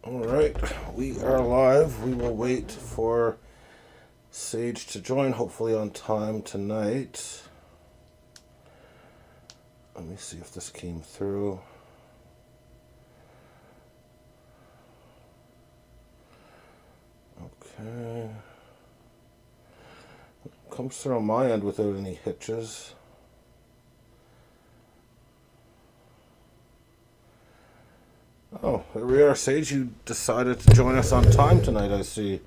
Alright, we are live. We will wait for Sage to join, hopefully on time tonight. Let me see if this came through. Okay. Comes through on my end without any hitches. Oh, there we are, Sage. You decided to join us on time tonight, I see.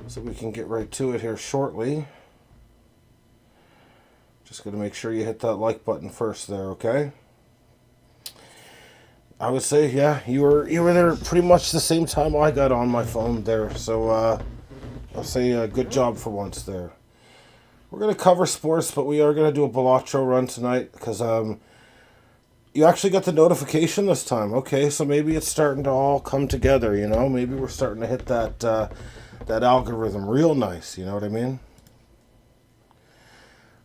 So we can get right to it here shortly. Just got to make sure you hit that like button first there, okay? I would say, yeah, you were there pretty much the same time I got on my phone there. So I'll say good job for once there. We're going to cover sports, but we are going to do a Balatro run tonight because you actually got the notification this time. Okay, so maybe it's starting to all come together, you know? Maybe we're starting to hit that that algorithm real nice, you know what I mean?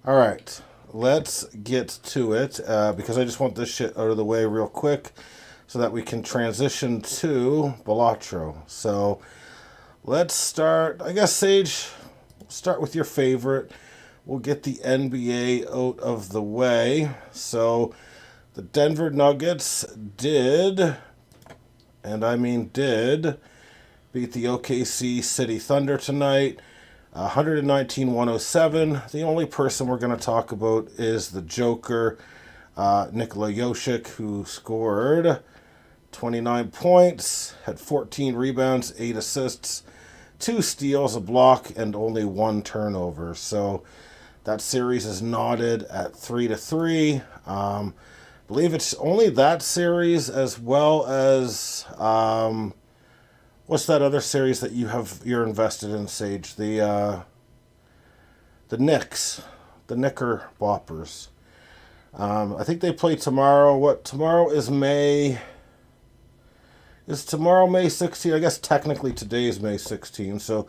All right, let's get to it because I just want this shit out of the way real quick so that we can transition to Balatro. So let's start, I guess, Sage, we'll start with your favorite. We'll get the NBA out of the way. So the Denver Nuggets did, and I mean did, beat the OKC City Thunder tonight, 119-107. The only person we're going to talk about is the Joker, Nikola Jokic, who scored 29 points, had 14 rebounds, 8 assists, 2 steals, a block, and only 1 turnover. So that series is knotted at 3-3. I believe it's only that series as well as what's that other series that you're invested in, Sage? The Knicks, the Knickerboppers. I think they play tomorrow. What tomorrow is May? Is tomorrow May 16th? I guess technically today is May 16th. So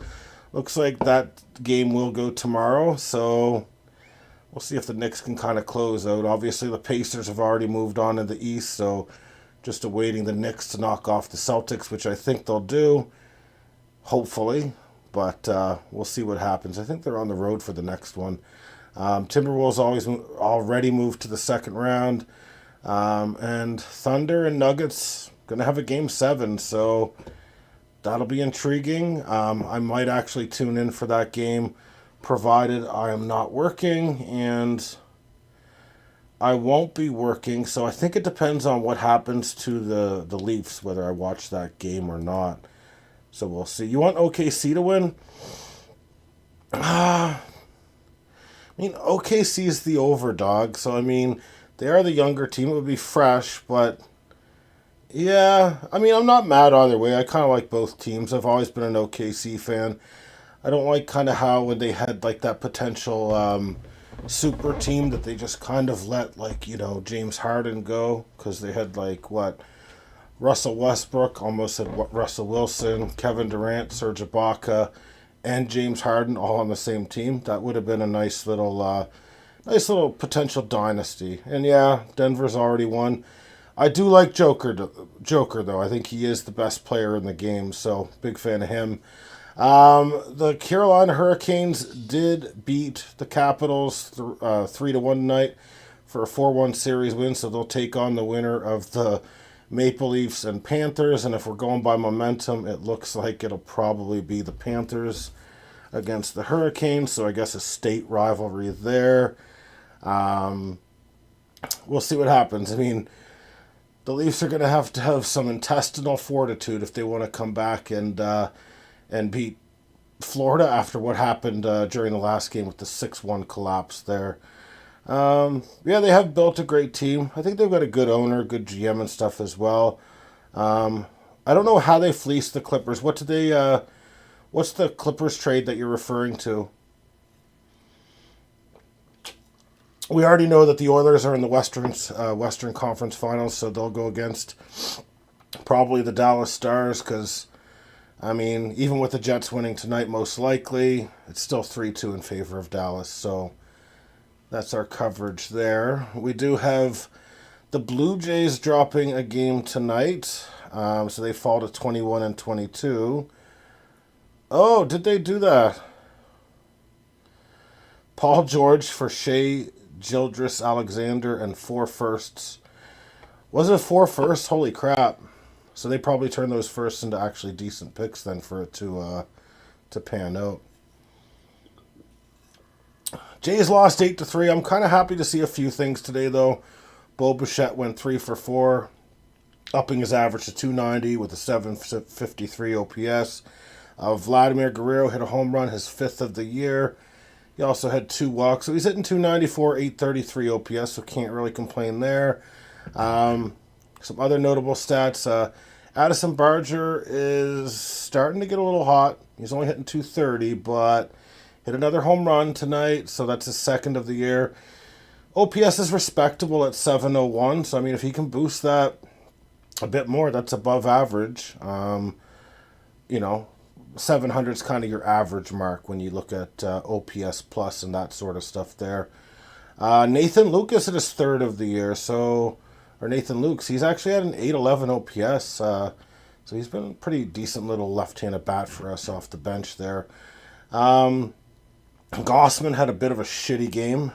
looks like that game will go tomorrow. So we'll see if the Knicks can kind of close out. Obviously, the Pacers have already moved on in the East, so just awaiting the Knicks to knock off the Celtics, which I think they'll do, hopefully. But we'll see what happens. I think they're on the road for the next one. Timberwolves already moved to the second round. And Thunder and Nuggets going to have a Game 7, so that'll be intriguing. I might actually tune in for that game, provided I am not working, and I won't be working, so I think it depends on what happens to the Leafs, whether I watch that game or not. So we'll see. You want OKC to win? I mean, OKC is the overdog, so I mean, they are the younger team. It would be fresh, but yeah, I mean, I'm not mad either way. I kind of like both teams. I've always been an OKC fan. I don't like kind of how when they had like that potential super team that they just kind of let, like, you know, James Harden go because they had like what, Russell Westbrook, almost had Russell Wilson, Kevin Durant, Serge Ibaka, and James Harden all on the same team. That would have been a nice little potential dynasty. And yeah, Denver's already won. I do like Joker though. I think he is the best player in the game, so big fan of him. The Carolina Hurricanes did beat the Capitals 3-1 tonight for a 4-1 series win, so they'll take on the winner of the Maple Leafs and Panthers, and if we're going by momentum, it looks like it'll probably be the Panthers against the Hurricanes, so I guess a state rivalry there. We'll see what happens. I mean, the Leafs are going to have some intestinal fortitude if they want to come back and beat Florida after what happened during the last game with the 6-1 collapse there. Yeah, they have built a great team. I think they've got a good owner, good GM and stuff as well. I don't know how they fleeced the Clippers. What's the Clippers trade that you're referring to? We already know that the Oilers are in the Western Conference Finals, so they'll go against probably the Dallas Stars because, I mean, even with the Jets winning tonight, most likely, it's still 3-2 in favor of Dallas. So that's our coverage there. We do have The Blue Jays dropping a game tonight, so they fall to 21-22. Oh, did they do that? Paul George for Shea Gildress Alexander and 4 firsts. Was it 4 firsts? Holy crap. So they probably turned those firsts into actually decent picks then for it to pan out. Jays lost 8-3. I'm kind of happy to see a few things today, though. Bo Bichette went 3 for 4, upping his average to 290 with a 753 OPS. Vladimir Guerrero hit a home run, his 5th of the year. He also had 2 walks, so he's hitting 294, 833 OPS, so can't really complain there. Some other notable stats. Addison Barger is starting to get a little hot. He's only hitting 230, but hit another home run tonight, so that's his 2nd of the year. OPS is respectable at 701, so I mean, if he can boost that a bit more, that's above average. 700 is kind of your average mark when you look at OPS plus and that sort of stuff there. Nathan Lucas at his 3rd of the year, or Nathan Lukes, he's actually had an 811 OPS, so he's been a pretty decent little left-handed bat for us off the bench there. Gossman had a bit of a shitty game.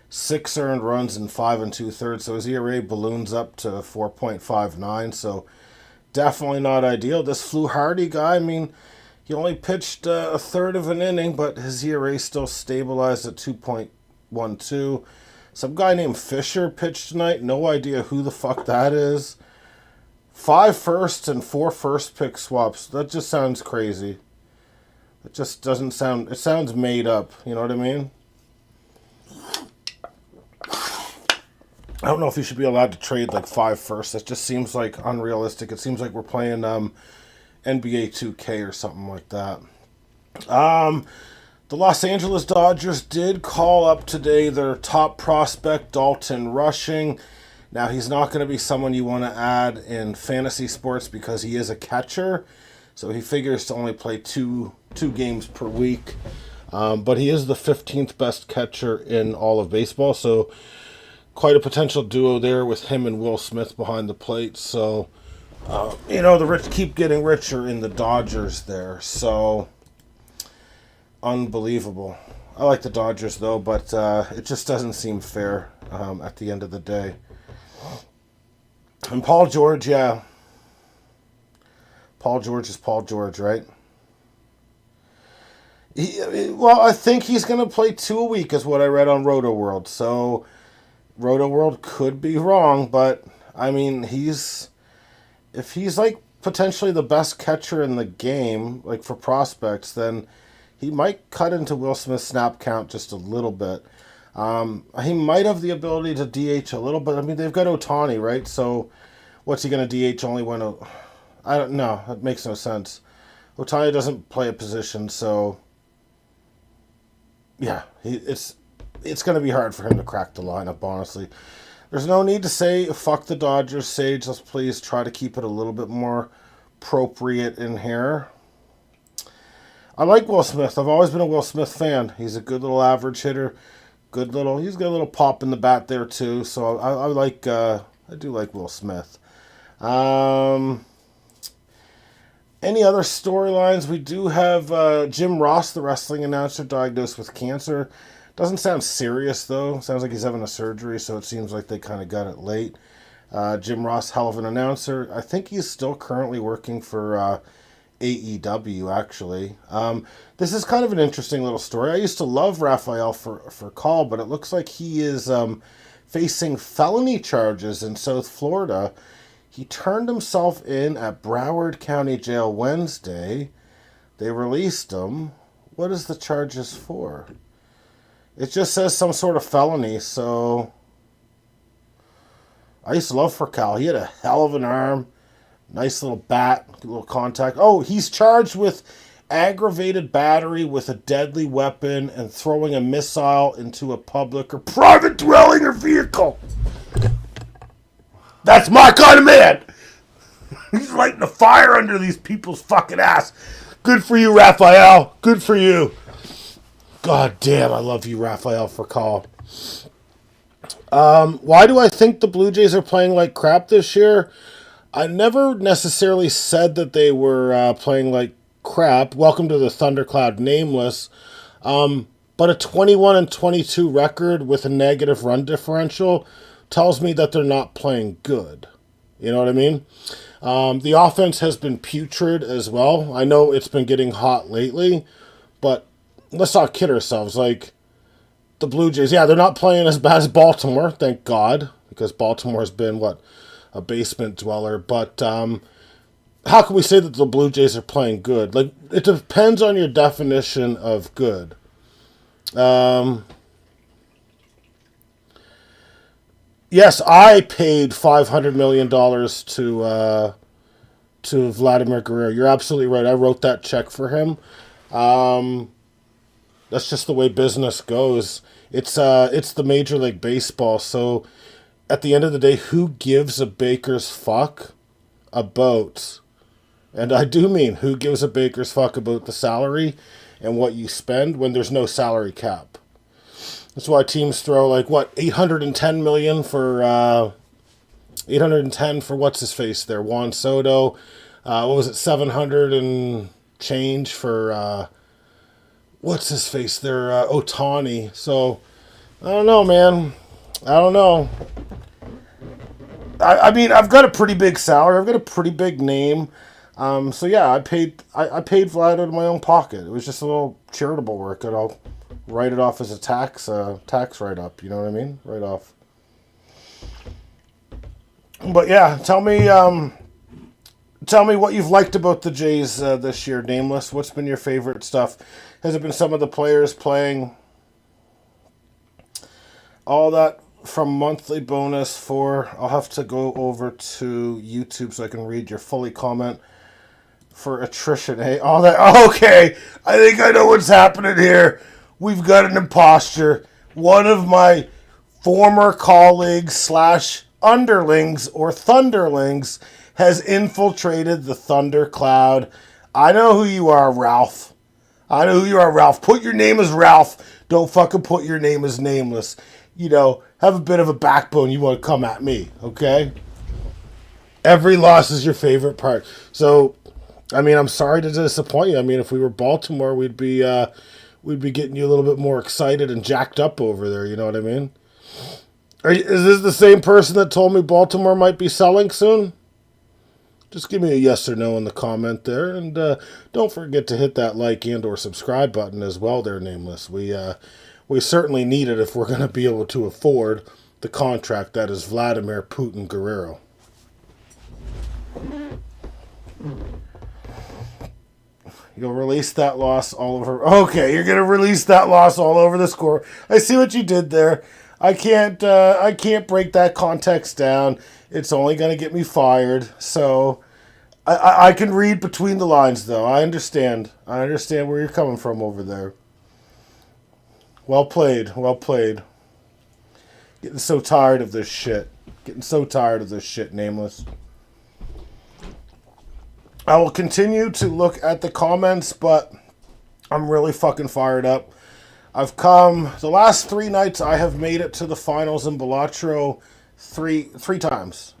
6 earned runs in 5 2/3, so his ERA balloons up to 4.59, so definitely not ideal. This Fluharty guy, I mean, he only pitched a third of an inning, but his ERA still stabilized at 2.12. Some guy named Fisher pitched tonight. No idea who the fuck that is. 5 firsts and 4 first pick swaps. That just sounds crazy. It just doesn't sound... It sounds made up. You know what I mean? I don't know if you should be allowed to trade like 5 firsts. That just seems like unrealistic. It seems like we're playing NBA 2K or something like that. The Los Angeles Dodgers did call up today their top prospect, Dalton Rushing. Now, he's not going to be someone you want to add in fantasy sports because he is a catcher. So he figures to only play two games per week. But he is the 15th best catcher in all of baseball. So quite a potential duo there with him and Will Smith behind the plate. So, the rich keep getting richer in the Dodgers there. So, unbelievable. I like the Dodgers, though, but it just doesn't seem fair at the end of the day. And Paul George, yeah. Paul George is Paul George, right? I think he's going to play 2 a week is what I read on Roto World. So, Roto World could be wrong, but, I mean, if he's, like, potentially the best catcher in the game, like, for prospects, then he might cut into Will Smith's snap count just a little bit. He might have the ability to DH a little bit. I mean, they've got Ohtani, right? So, what's he going to DH only when... I don't know. That makes no sense. Ohtani doesn't play a position, so... Yeah, it's going to be hard for him to crack the lineup, honestly. There's no need to say, fuck the Dodgers, Sage. Let's please try to keep it a little bit more appropriate in here. I like Will Smith. I've always been a Will Smith fan. He's a good little average hitter. He's got a little pop in the bat there, too. So I do like Will Smith. Any other storylines? We do have Jim Ross, the wrestling announcer, diagnosed with cancer. Doesn't sound serious, though. Sounds like he's having a surgery, so it seems like they kind of got it late. Jim Ross, hell of an announcer. I think he's still currently working for AEW, actually. This is kind of an interesting little story. I used to love Raphael for Call, but it looks like he is facing felony charges in South Florida. He turned himself in at Broward County Jail Wednesday. They released him. What is the charges for? It just says some sort of felony, so... I used to love Cal. He had a hell of an arm. Nice little bat, a little contact. Oh, he's charged with aggravated battery with a deadly weapon and throwing a missile into a public or private dwelling or vehicle. That's my kind of man. He's lighting a fire under these people's fucking ass. Good for you, Raphael. Good for you. God damn, I love you, Raphael, for call. Why do I think the Blue Jays are playing like crap this year? I never necessarily said that they were playing like crap. Welcome to the Thundercloud Nameless. But a 21-22 record with a negative run differential tells me that they're not playing good. You know what I mean? The offense has been putrid as well. I know it's been getting hot lately, but let's not kid ourselves. Like, the Blue Jays, yeah, they're not playing as bad as Baltimore, thank God, because Baltimore has been, a basement dweller. But how can we say that the Blue Jays are playing good? Like, it depends on your definition of good. Yes, I paid $500 million to Vladimir Guerrero. You're absolutely right. I wrote that check for him. That's just the way business goes. It's the Major League Baseball. So at the end of the day, who gives a baker's fuck about, and I do mean who gives a baker's fuck about the salary and what you spend when there's no salary cap? That's why teams throw $810 million for 810 for what's his face there, Juan Soto. What was it, 700 and change for what's his face there, Ohtani. So I don't know, man. I don't know. I mean, I've got a pretty big salary. I've got a pretty big name. So yeah, I paid Vlad out of my own pocket. It was just a little charitable work, and I'll write it off as a tax write-up. You know what I mean? Write off. But yeah, tell me what you've liked about the Jays this year, Nameless. What's been your favorite stuff? Has it been some of the players playing? All that from monthly bonus for. I'll have to go over to YouTube so I can read your fully comment. For attrition, hey? All that. Okay, I think I know what's happening here. We've got an imposter. One of my former colleagues / underlings or thunderlings has infiltrated the thundercloud. I know who you are, Ralph. I know who you are, Ralph. Put your name as Ralph. Don't fucking put your name as Nameless. You know, have a bit of a backbone. You want to come at me, okay? Every loss is your favorite part. So, I mean, I'm sorry to disappoint you. I mean, if we were Baltimore, we'd be getting you a little bit more excited and jacked up over there. You know what I mean? Is this the same person that told me Baltimore might be selling soon? Just give me a yes or no in the comment there, and don't forget to hit that like and or subscribe button as well. There, Nameless. We certainly need it if we're going to be able to afford the contract that is Vladimir Putin Guerrero. You'll release that loss all over. Okay, you're gonna release that loss all over the score. I see what you did there. I can't break that context down. It's only gonna get me fired. So I can read between the lines, though. I understand. I understand where you're coming from over there. Well played. Well played. Getting so tired of this shit. Nameless. I will continue to look at the comments, but I'm really fucking fired up. I've come, the last 3 nights I have made it to the finals in Balatro three times.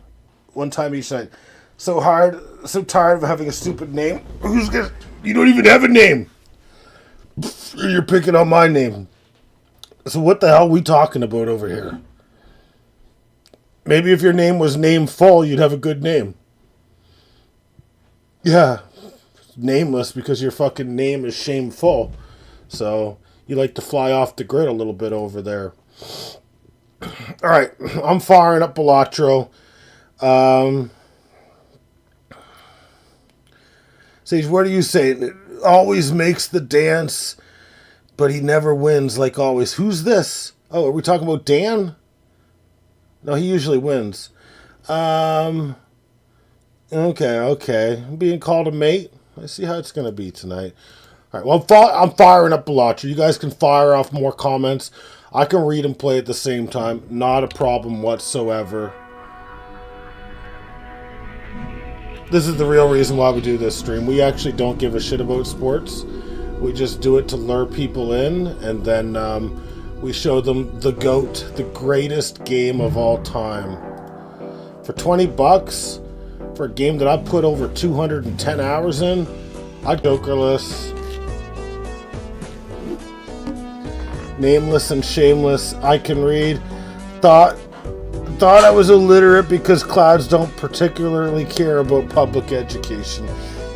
1 time each night. So tired of having a stupid name. You don't even have a name. You're picking on my name. So what the hell are we talking about over here? Maybe if your name was Name Full, you'd have a good name. Yeah, Nameless because your fucking name is shameful. So you like to fly off the grid a little bit over there. All right, I'm firing up Balatro. Sage, what do you say? It always makes the dance, but he never wins like always. Who's this? Oh, are we talking about Dan? No, he usually wins. Okay. I'm being called a mate. I see how it's going to be tonight. All right, well, I'm firing up Balatro. You guys can fire off more comments. I can read and play at the same time. Not a problem whatsoever. This is the real reason why we do this stream. We actually don't give a shit about sports. We just do it to lure people in, and then we show them the GOAT, the greatest game of all time. For $20, for a game that I put over 210 hours in, I Jokerless. Nameless and shameless, I can read. Thought I was illiterate because clouds don't particularly care about public education.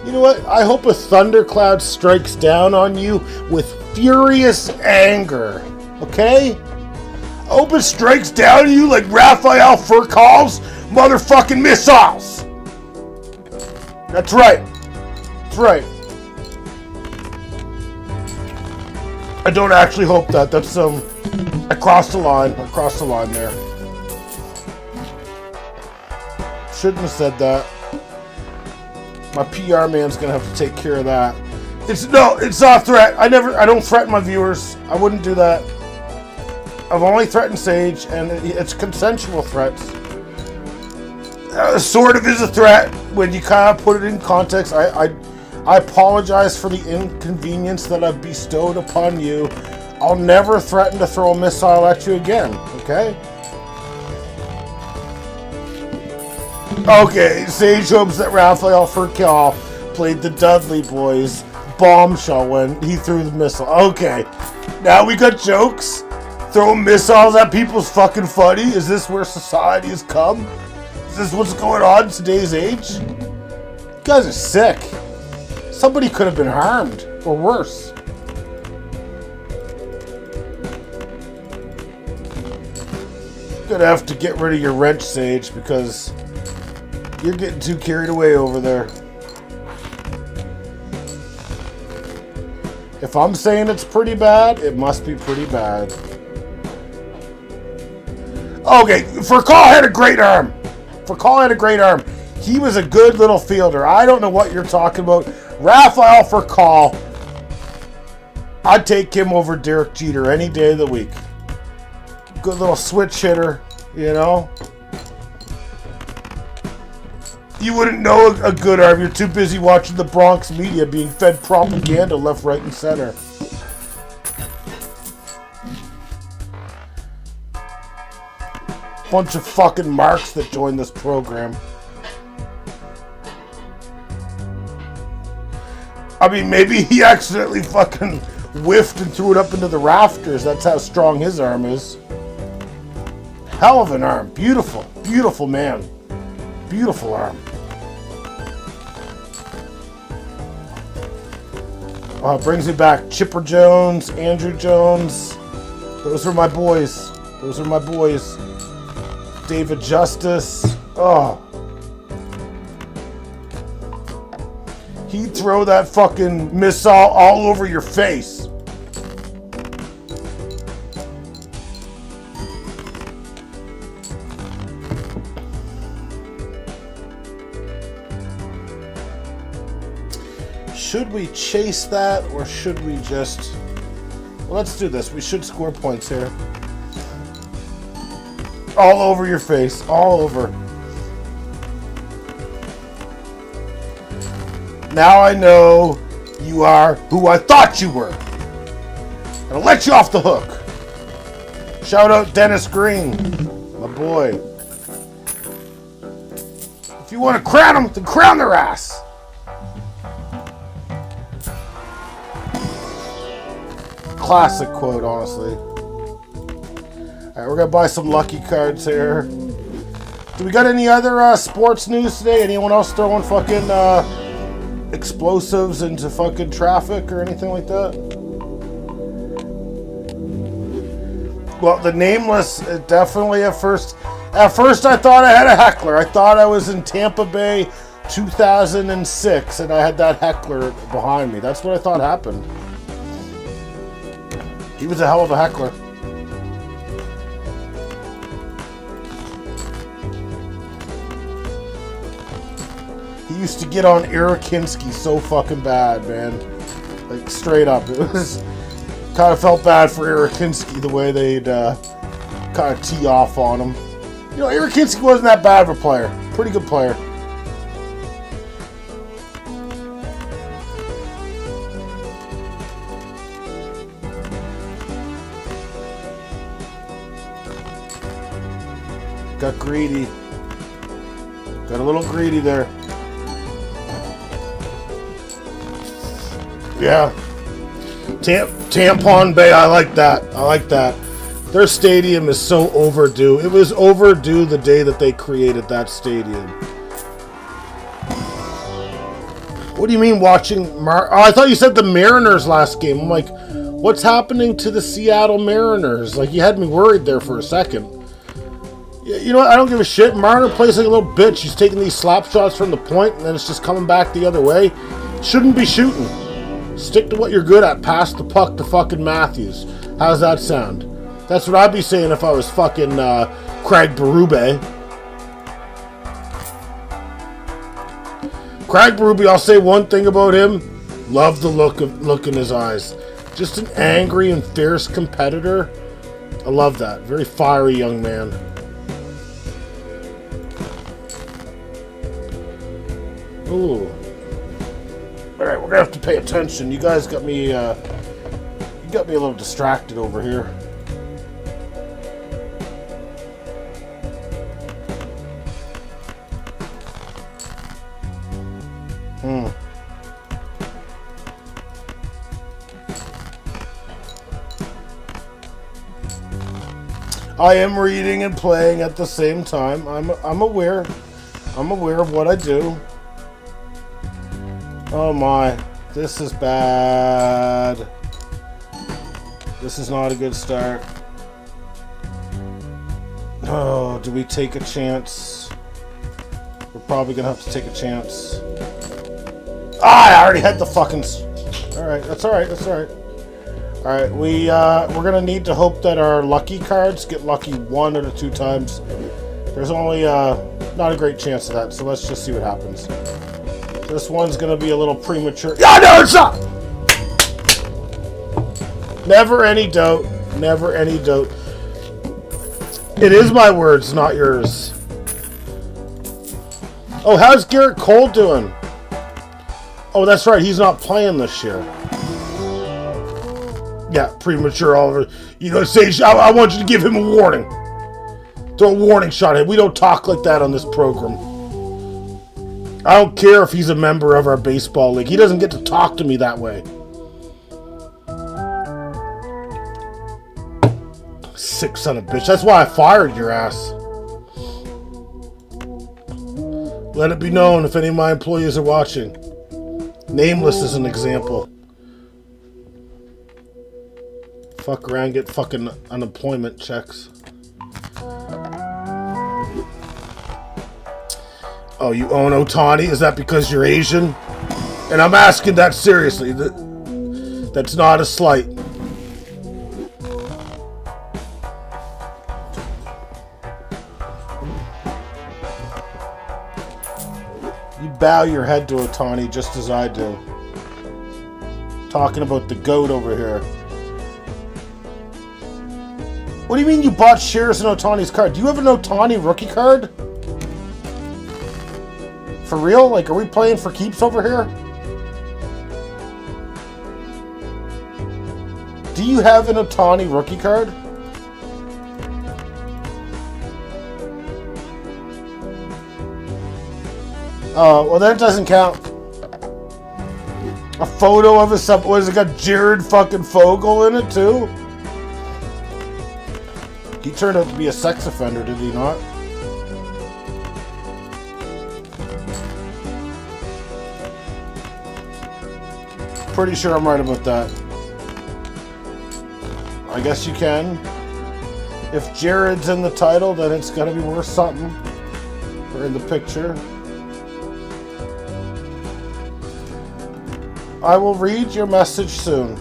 You know what? I hope a thundercloud strikes down on you with furious anger. Okay? I hope it strikes down on you like Raphael Furcall's motherfucking missiles. That's right. That's right. I don't actually hope that. That's I crossed the line. I crossed the line there. Shouldn't have said that. My PR man's gonna have to take care of that. It's not a threat. I don't threaten my viewers. I wouldn't do that. I've only threatened Sage, and it's consensual threats. Sort of is a threat when you kind of put it in context. I apologize for the inconvenience that I've bestowed upon you. I'll never threaten to throw a missile at you again, okay? Okay, Sage hopes that Raphael Furcal played the Dudley Boys bombshell when he threw the missile. Okay, now we got jokes. Throwing missiles at people's fucking funny? Is this where society has come? Is this what's going on in today's age? You guys are sick. Somebody could have been harmed, or worse. Gonna have to get rid of your wrench, Sage, because you're getting too carried away over there. If I'm saying it's pretty bad, it must be pretty bad. Okay, Furcal had a great arm. Furcal had a great arm. He was a good little fielder. I don't know what you're talking about. Raphael Furcal, I'd take him over Derek Jeter any day of the week. Good little switch hitter, you know. You wouldn't know a good arm. You're too busy watching the Bronx media being fed propaganda left, right, and center. Bunch of fucking marks that joined this program. I mean, maybe he accidentally fucking whiffed and threw it up into the rafters. That's how strong his arm is. Hell of an arm. Beautiful. Beautiful man. Beautiful arm. It brings me back. Chipper Jones, Andrew Jones. Those are my boys. Those are my boys. David Justice. Oh. He'd throw that fucking missile all over your face. Should we chase that, or should we just... Well, let's do this. We should score points here. All over your face. All over. Now I know you are who I thought you were. And I'll let you off the hook. Shout out Dennis Green, my boy. If you want to crown them, then crown their ass. Classic quote, honestly. Alright, we're gonna buy some lucky cards here. Do we got any other sports news today? Anyone else throwing fucking explosives into fucking traffic or anything like that? Well, the Nameless, definitely at first I thought I had a heckler. I thought I was in Tampa Bay 2006 and I had that heckler behind me. That's what I thought happened. He was a hell of a heckler. He used to get on Eric Kinski so fucking bad, man. Like, straight up. It was... Kind of felt bad for Eric Kinski, the way they'd kind of tee off on him. You know, Eric Kinski wasn't that bad of a player. Pretty good player. Got greedy. Got a little greedy there. Yeah. Tampon Bay, I like that. I like that. Their stadium is so overdue. It was overdue the day that they created that stadium. What do you mean watching I thought you said the Mariners last game. I'm like, what's happening to the Seattle Mariners? Like, you had me worried there for a second. You know what? I don't give a shit. Marner plays like a little bitch. He's taking these slap shots from the point, and then it's just coming back the other way. Shouldn't be shooting. Stick to what you're good at. Pass the puck to fucking Matthews. How's that sound? That's what I'd be saying if I was fucking Craig Berube. Craig Berube, I'll say one thing about him. Love the look in his eyes. Just an angry and fierce competitor. I love that. Very fiery young man. Ooh. Alright, we're gonna have to pay attention. You guys got me you got me a little distracted over here. I am reading and playing at the same time. I'm aware. I'm aware of what I do. Oh my. This is bad. This is not a good start. Oh, do we take a chance? We're probably gonna have to take a chance. Ah, I already had the fucking... Alright, that's alright, that's alright. Alright, we're gonna need to hope that our lucky cards get lucky 1 out of 2 times. There's only not a great chance of that, so let's just see what happens. This one's gonna be a little premature. Yeah, no, it's not! Never any doubt. Never any doubt. It is my words, not yours. Oh, how's Garrett Cole doing? Oh, that's right, he's not playing this year. Yeah, premature Oliver. You know, say, I want you to give him a warning. Throw a warning shot at him. We don't talk like that on this program. I don't care if he's a member of our baseball league. He doesn't get to talk to me that way. Sick son of a bitch. That's why I fired your ass. Let it be known if any of my employees are watching. Nameless is an example. Fuck around, get fucking unemployment checks. Oh, you own Ohtani? Is that because you're Asian? And I'm asking that seriously. That's not a slight. You bow your head to Ohtani just as I do. Talking about the GOAT over here. What do you mean you bought shares in Ohtani's card? Do you have an Ohtani rookie card? For real? Like, are we playing for keeps over here? Do you have an Ohtani rookie card? Oh, well that doesn't count. A photo of his, what has it got Jared fucking Fogle in it too? He turned out to be a sex offender, did he not? Pretty sure I'm right about that. I guess you can. If Jared's in the title, then it's gotta be worth something. Or in the picture. I will read your message soon.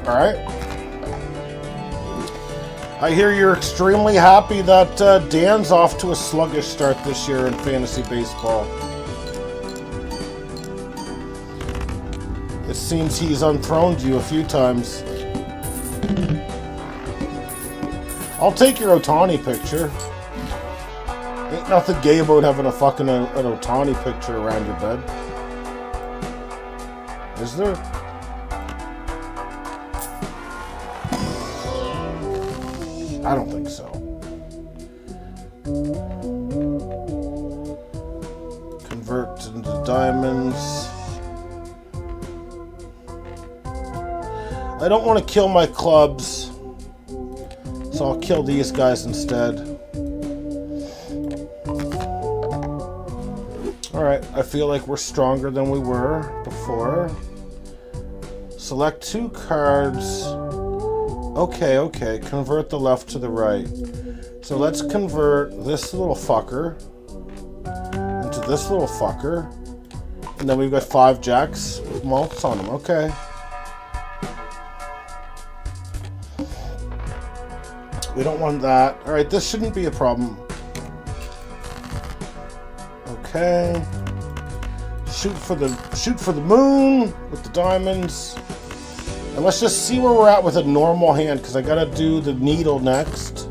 Alright. I hear you're extremely happy that Dan's off to a sluggish start this year in fantasy baseball. It seems he's unthroned you a few times. I'll take your Ohtani picture. Ain't nothing gay about having a fucking an Ohtani picture around your bed. Is there? I don't think so. Convert into diamonds. I don't want to kill my clubs, so I'll kill these guys instead. Alright, I feel like we're stronger than we were before. Select 2 cards. Okay. Convert the left to the right. So let's convert this little fucker into this little fucker. And then we've got 5 jacks with mults on them. Okay. We don't want that. Alright, this shouldn't be a problem. Okay. Shoot for the moon with the diamonds. And let's just see where we're at with a normal hand, because I gotta do the needle next.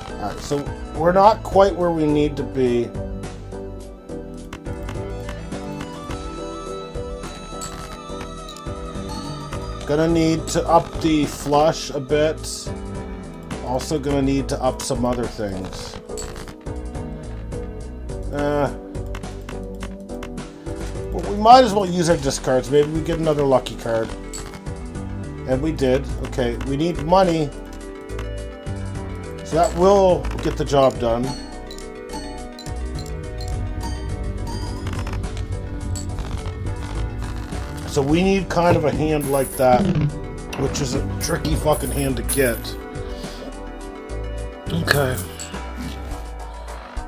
Alright, so we're not quite where we need to be. Gonna need to up the flush a bit. Also gonna need to up some other things. Well, we might as well use our discards. Maybe we get another lucky card. And we did. Okay, we need money. So that will get the job done. So we need kind of a hand like that, which is a tricky fucking hand to get. Okay.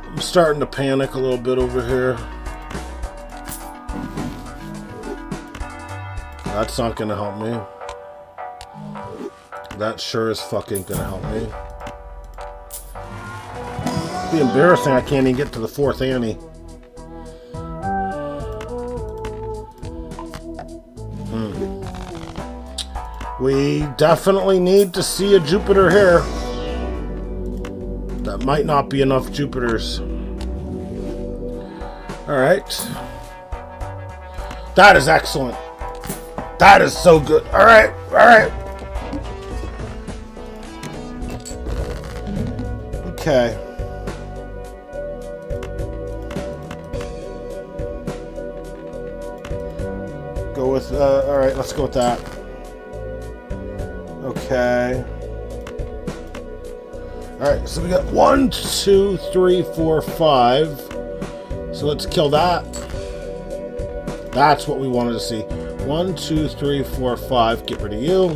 I'm starting to panic a little bit over here. That's not gonna help me. That sure is fucking gonna help me. It'd be embarrassing I can't even get to the 4th ante. We definitely need to see a Jupiter here. That might not be enough Jupiters. Alright. That is excellent. That is so good. Alright. Okay. Go with, alright, let's go with that. Okay. Alright, so we got 1, 2, 3, 4, 5. So let's kill that. That's what we wanted to see. 1, 2, 3, 4, 5. Get rid of you.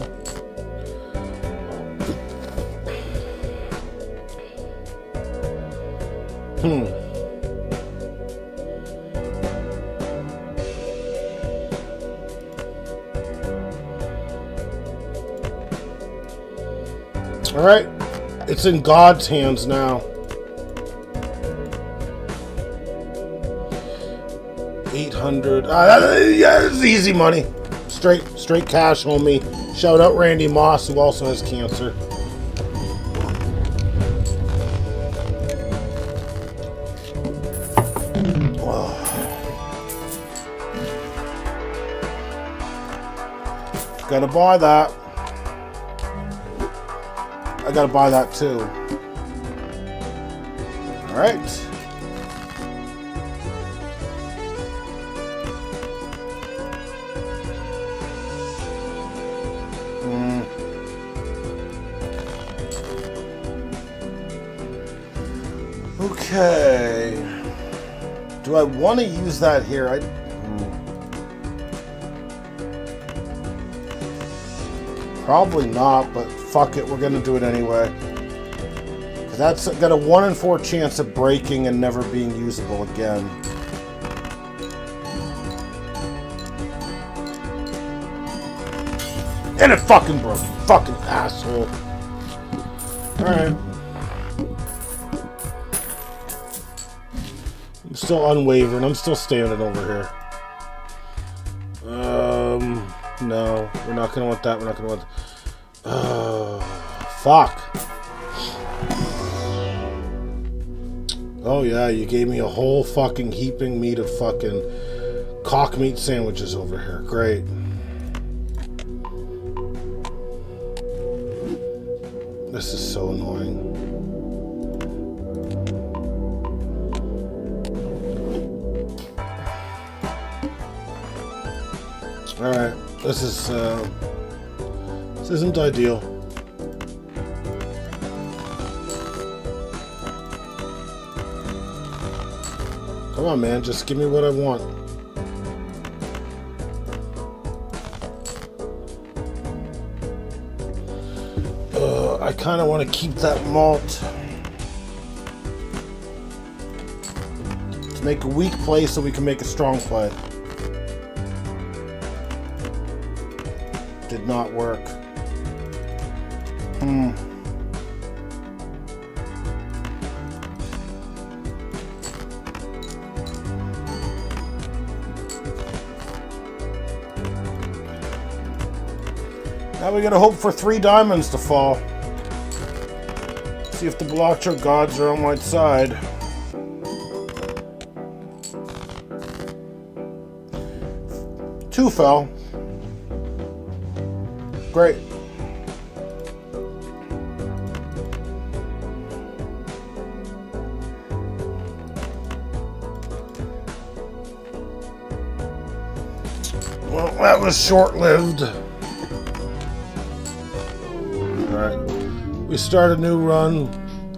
Alright, it's in God's hands now. 800. Yeah, it's easy money. Straight cash, homie. Shout out Randy Moss, who also has cancer. Oh. Gotta buy that. I gotta buy that too. Alright. Okay. Do I want to use that here? Probably not, but fuck it, we're gonna do it anyway. Because that's got a 1 in 4 chance of breaking and never being usable again. And it fucking broke, you fucking asshole. Alright. I'm still unwavering, I'm still standing over here. No, we're not gonna want that, we're not gonna want that. Fuck. Oh yeah, you gave me a whole fucking heaping meat of fucking cock meat sandwiches over here. Great. This is so annoying. Alright, this isn't ideal. Come on, man, just give me what I want. I kind of want to keep that malt to make a weak play so we can make a strong play. Did not work. Now we gotta hope for 3 diamonds to fall. See if the Balatro gods are on my side. Two fell. Great. Well, that was short-lived. We start a new run.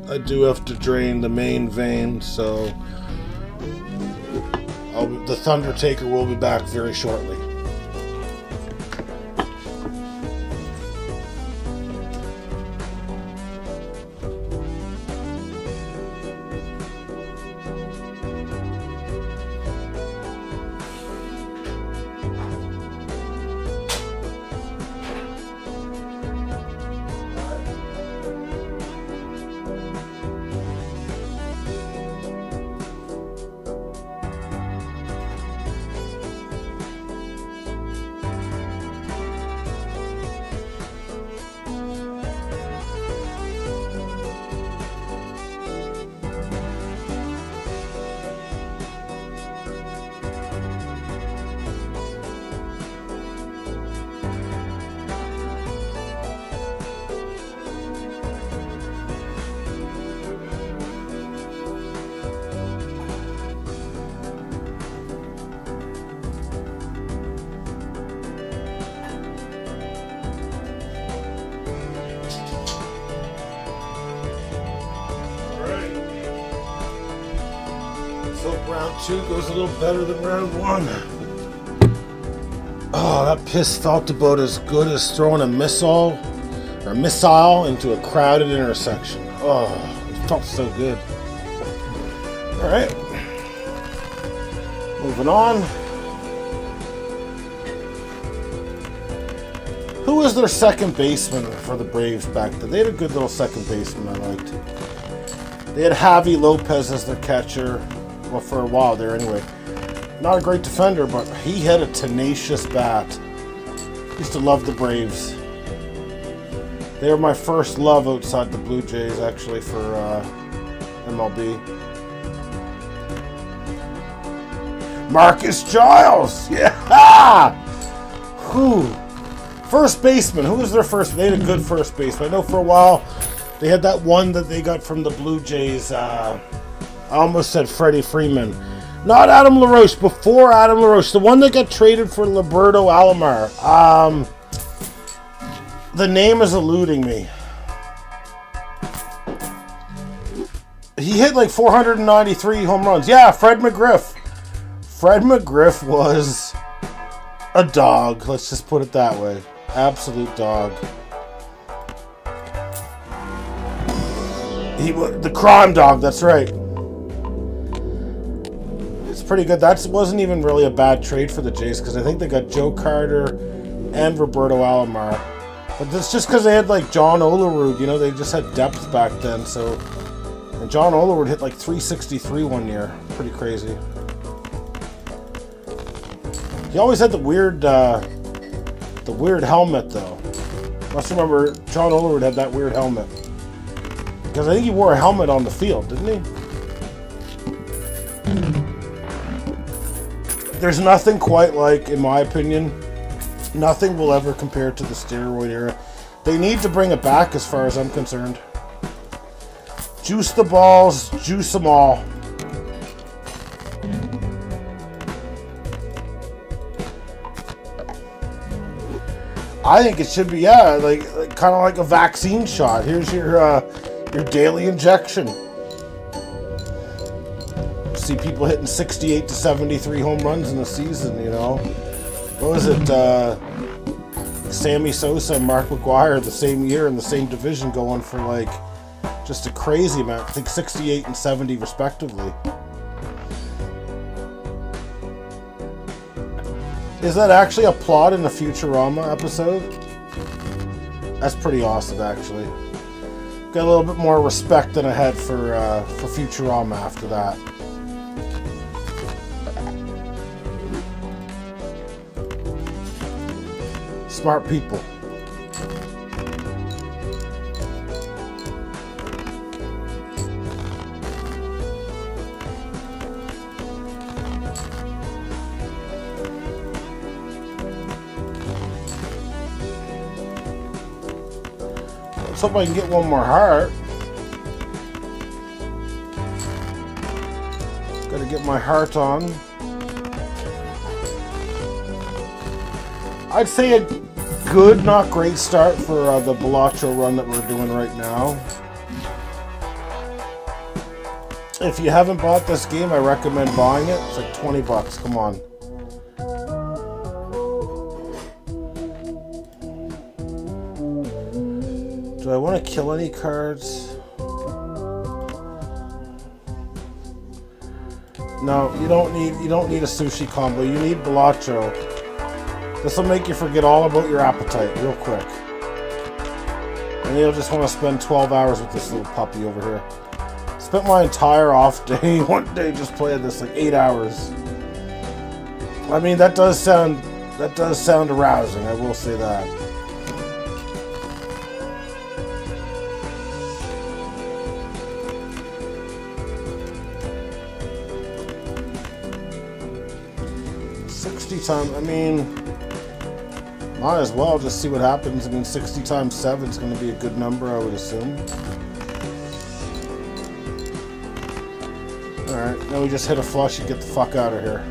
I do have to drain the main vein, so the Thundertaker will be back very shortly. Round 2 goes a little better than round 1. Oh, that piss felt about as good as throwing a missile into a crowded intersection. Oh, it felt so good. Alright. Moving on. Who was their second baseman for the Braves back then? They had a good little second baseman I liked. They had Javi Lopez as their catcher. Well, for a while there anyway. Not a great defender, but he had a tenacious bat. Used to love the Braves. They were my first love outside the Blue Jays, actually, for MLB. Marcus Giles! Yeah! Whew. First baseman. Who was their first? They had a good first baseman. I know for a while they had that one that they got from the Blue Jays. I almost said Freddie Freeman. Not Adam LaRoche, before Adam LaRoche. The one that got traded for Roberto Alomar. The name is eluding me. He hit like 493 home runs. Yeah, Fred McGriff. Fred McGriff was a dog. Let's just put it that way. Absolute dog. He was the crime dog, that's right. Pretty good. That wasn't even really a bad trade for the Jays because I think they got Joe Carter and Roberto Alomar. But that's just because they had like John Olerud, you know, they just had depth back then. So, and John Olerud hit like 363 one year. Pretty crazy. He always had the weird helmet though. Must remember John Olerud had that weird helmet because I think he wore a helmet on the field, didn't he? There's nothing quite like, in my opinion, nothing will ever compare to the steroid era. They need to bring it back as far as I'm concerned. Juice the balls, juice them all. I think it should be, yeah, like kind of like a vaccine shot. Here's your daily injection. See people hitting 68 to 73 home runs in a season, you know. What was it? Sammy Sosa and Mark McGwire the same year in the same division going for like just a crazy amount. I think 68 and 70 respectively. Is that actually a plot in a Futurama episode? That's pretty awesome, actually. Got a little bit more respect than I had for Futurama after that. Smart people. Let's hope I can get one more heart. Gotta get my heart on. I'd say a good, not great start for the Balatro run that we're doing right now. If you haven't bought this game, I recommend buying it. It's like 20 bucks. Come on. Do I want to kill any cards? No, you don't need a sushi combo. You need Balatro. This will make you forget all about your appetite real quick. And you'll just want to spend 12 hours with this little puppy over here. Spent my entire off day one day just playing this, like 8 hours. I mean, that does sound arousing, I will say that. I mean, might as well just see what happens. I mean, 60 times 7 is going to be a good number, I would assume. Alright, now we just hit a flush and get the fuck out of here.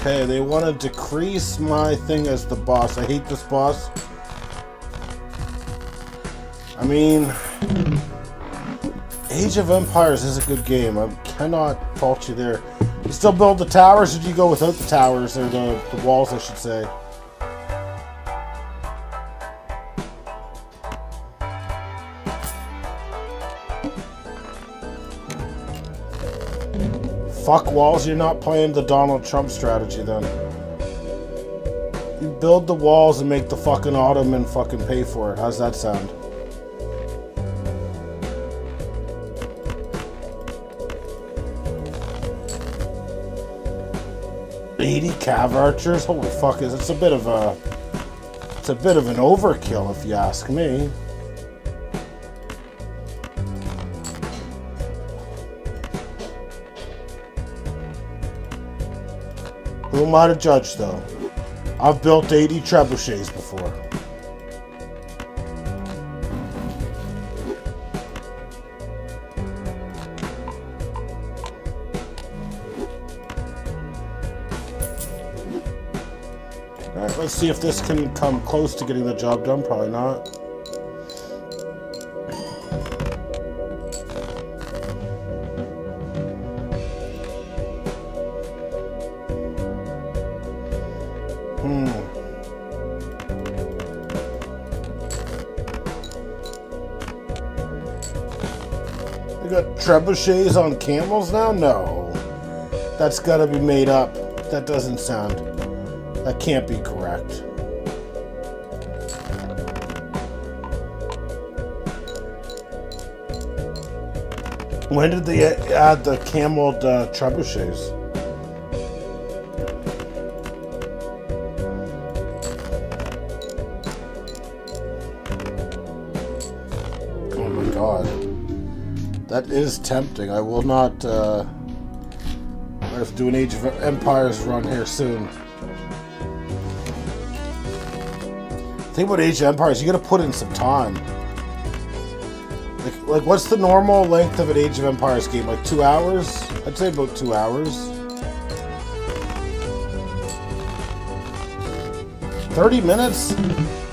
Okay, they want to decrease my thing as the boss. I hate this boss. I mean, Age of Empires is a good game. I cannot fault you there. You still build the towers, or do you go without the towers, or the walls, I should say? Fuck walls, you're not playing the Donald Trump strategy then. You build the walls and make the fucking Ottoman fucking pay for it. How's that sound? $80 cav archers? Holy fuck, it's a bit of an overkill if you ask me. Who am I to judge, though? I've built 80 trebuchets before. Alright, let's see if this can come close to getting the job done. Probably not. We got trebuchets on camels now? No. That's gotta be made up. That doesn't sound... That can't be correct. When did they add the cameled trebuchets? Oh my god. That is tempting. I will not... I have to do an Age of Empires run here soon. The thing about Age of Empires, you gotta put in some time. Like, what's the normal length of an Age of Empires game? Like 2 hours? I'd say about 2 hours. 30 minutes?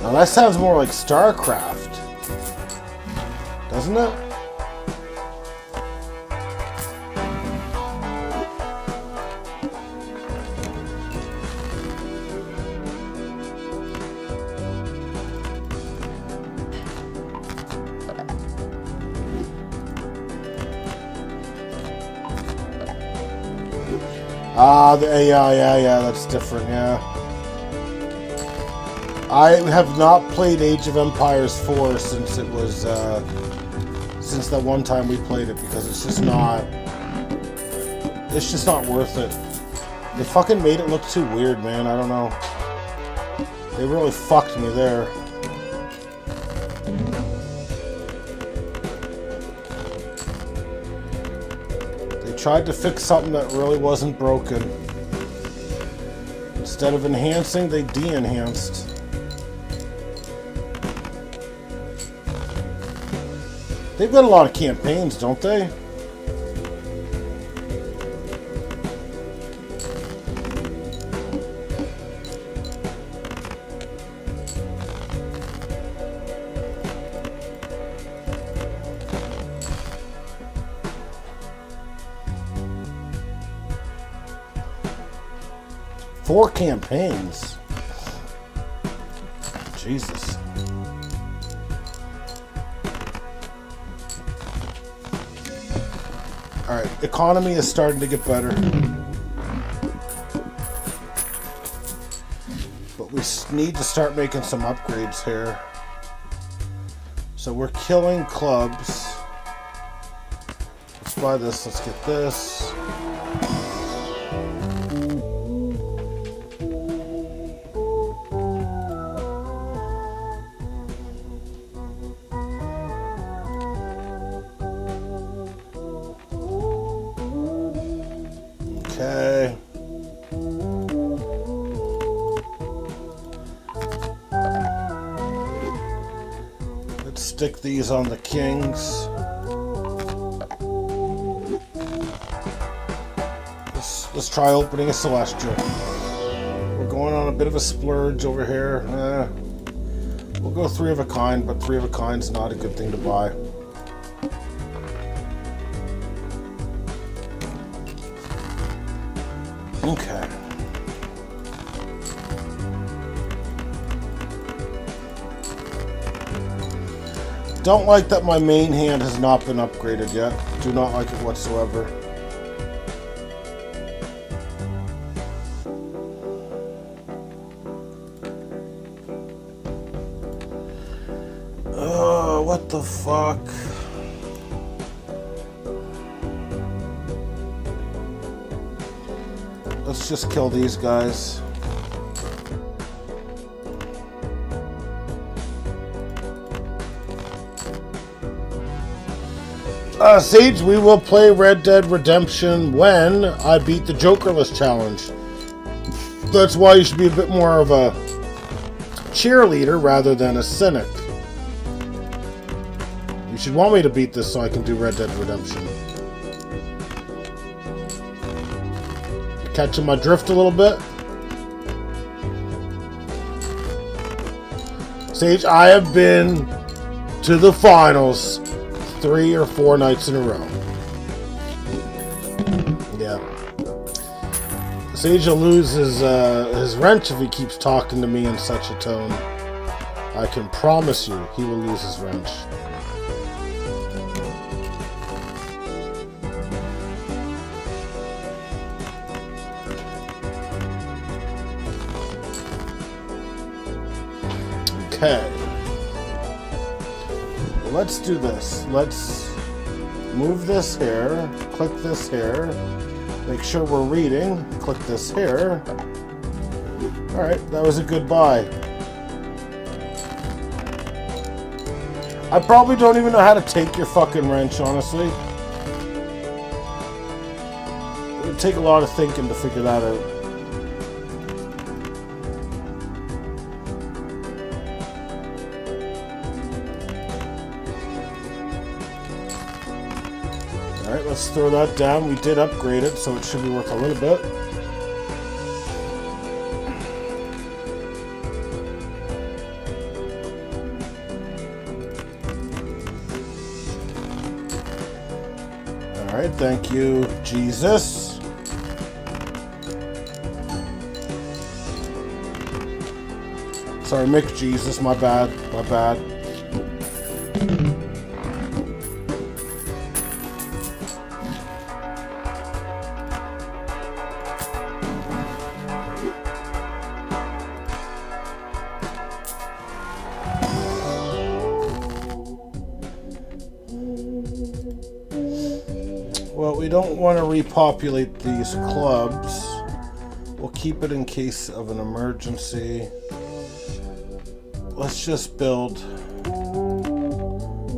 Now that sounds more like StarCraft. Doesn't it? Yeah, that's different, yeah. I have not played Age of Empires 4 since it was, since that one time we played it, because it's just not worth it. They fucking made it look too weird, man, I don't know. They really fucked me there. Tried to fix something that really wasn't broken. Instead of enhancing, they de-enhanced. They've got a lot of campaigns, don't they? Four campaigns. Jesus. Alright, economy is starting to get better. But we need to start making some upgrades here. So we're killing clubs. Let's buy this, let's get this. Okay. Let's stick these on the kings. Let's try opening a celestial. We're going on a bit of a splurge over here. We'll go 3 of a kind, but 3 of a kind's not a good thing to buy. Okay. Don't like that my main hand has not been upgraded yet. Do not like it whatsoever. What the fuck? Let's just kill these guys. Sage, we will play Red Dead Redemption when I beat the Jokerless challenge. That's why you should be a bit more of a cheerleader rather than a cynic. You should want me to beat this so I can do Red Dead Redemption. Catching my drift a little bit. Sage, I have been to the finals 3 or 4 nights in a row. Yeah. Sage will lose his wrench if he keeps talking to me in such a tone. I can promise you he will lose his wrench. Okay. Let's do this. Move this here. Click this here. Make sure we're reading. Click this here. Alright, that was a good buy. I probably don't even know how to take your fucking wrench, honestly. It would take a lot of thinking to figure that out. Alright, let's throw that down. We did upgrade it, so it should be worth a little bit. Alright, thank you, Jesus. Sorry, Mick Jesus, my bad, my bad. Well, we don't want to repopulate these clubs. We'll keep it in case of an emergency. Let's just build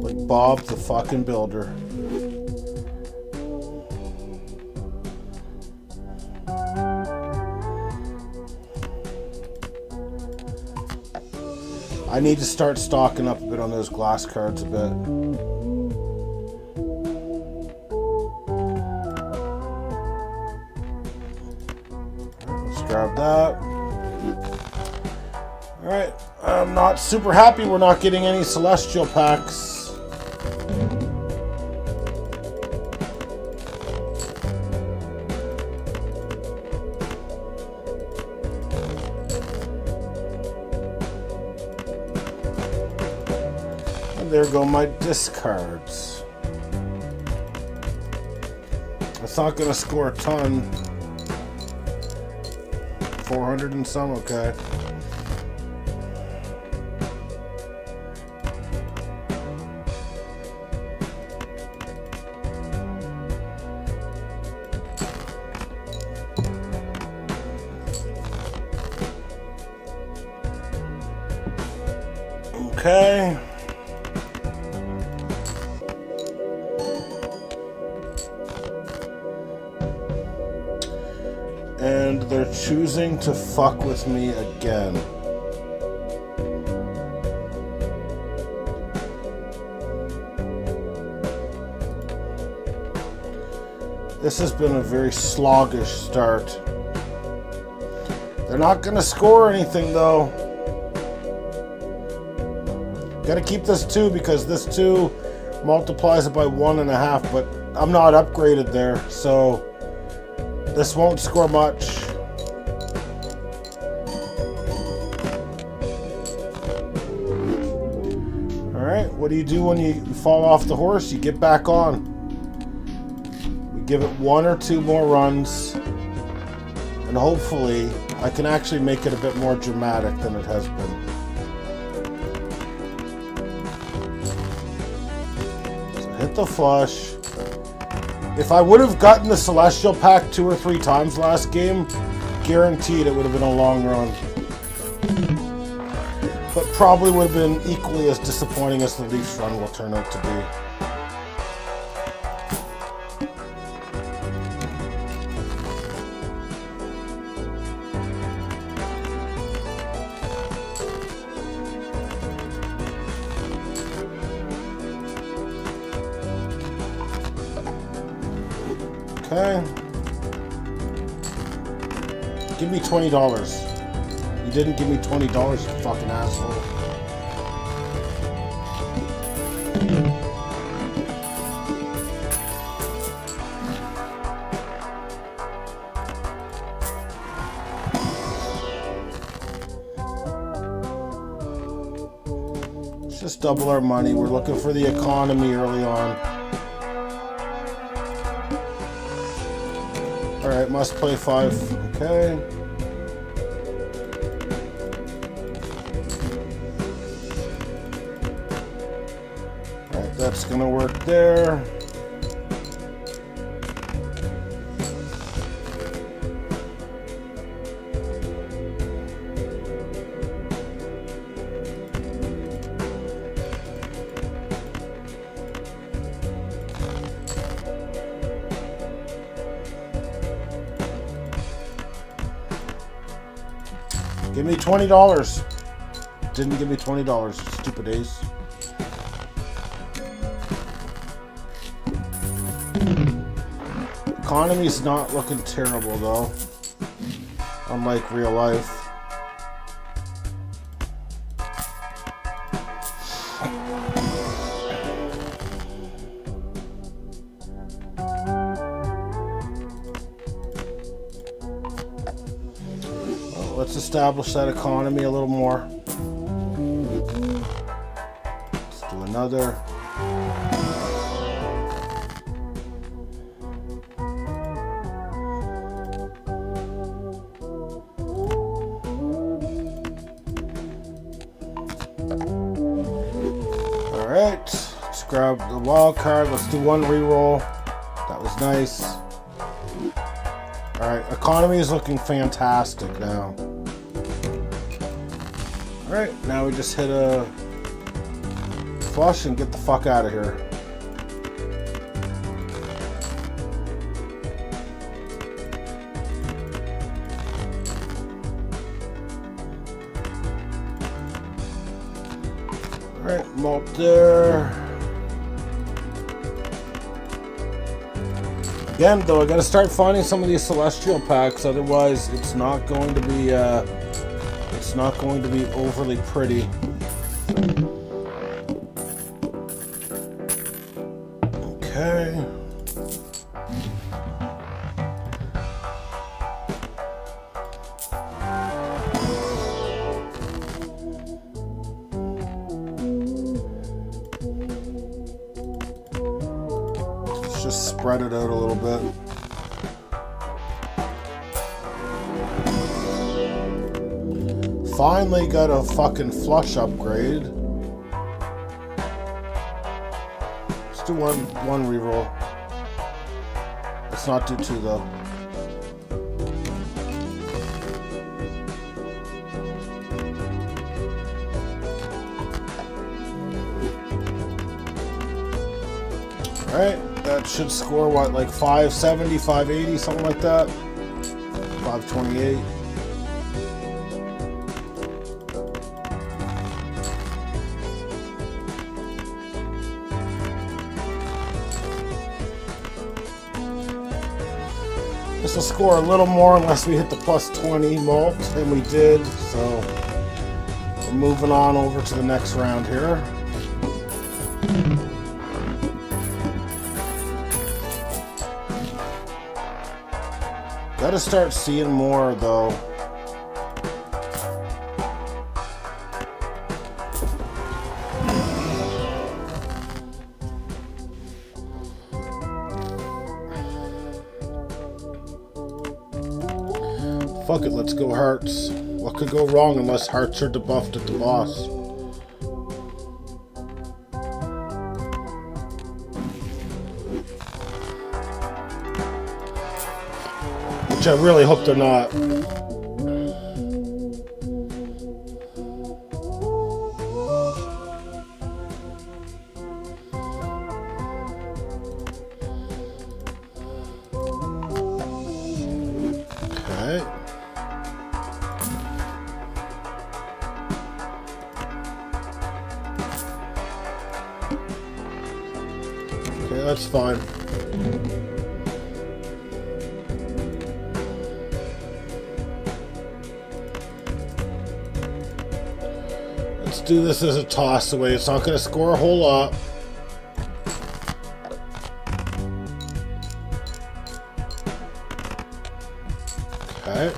like Bob the fucking Builder. I need to start stocking up a bit on those glass cards a bit. Grab that. Alright, I'm not super happy we're not getting any celestial packs. And there go my discards. It's not going to score a ton. 400 and some, okay. Okay. And they're choosing to fuck with me again. This has been a very sluggish start. They're not going to score anything though. Got to keep this 2 because this 2 multiplies it by 1.5, but I'm not upgraded there, so this won't score much. Alright, what do you do when you fall off the horse? You get back on. We give it 1 or 2 more runs, and hopefully I can actually make it a bit more dramatic than it has been. So hit the flush. If I would have gotten the Celestial Pack 2 or 3 times last game, guaranteed it would have been a long run. But probably would have been equally as disappointing as the Leafs run will turn out to be. Okay. Give me $20. You didn't give me $20, you fucking asshole. Let's just double our money. We're looking for the economy early on. Alright, must play 5. Okay. Alright, that's gonna work there. Give me $20. Didn't give me $20. Stupid ace. Economy's not looking terrible though. Unlike real life. Well, let's establish that economy a little more. Let's do another. Alright, let's grab the wild card. Let's do one reroll. That was nice. Alright, economy is looking fantastic now. Alright, now we just hit a flush and get the fuck out of here. Alright, malt there. Again, though, I gotta start finding some of these celestial packs, otherwise it's not going to be overly pretty. Okay. Just spread it out a little bit. Finally got a fucking flush upgrade. Let's do one reroll. Let's not do two though. Alright. That should score what, like 570, 580, something like that. 528. This will score a little more unless we hit the plus 20 malt, and we did. So we're moving on over to the next round here. Gotta start seeing more though. Fuck it, let's go hearts. What could go wrong unless hearts are debuffed at the boss? Which I really hope they're not. Okay. Okay, that's fine. Let's do this as a toss away. It's not going to score a whole lot. Okay.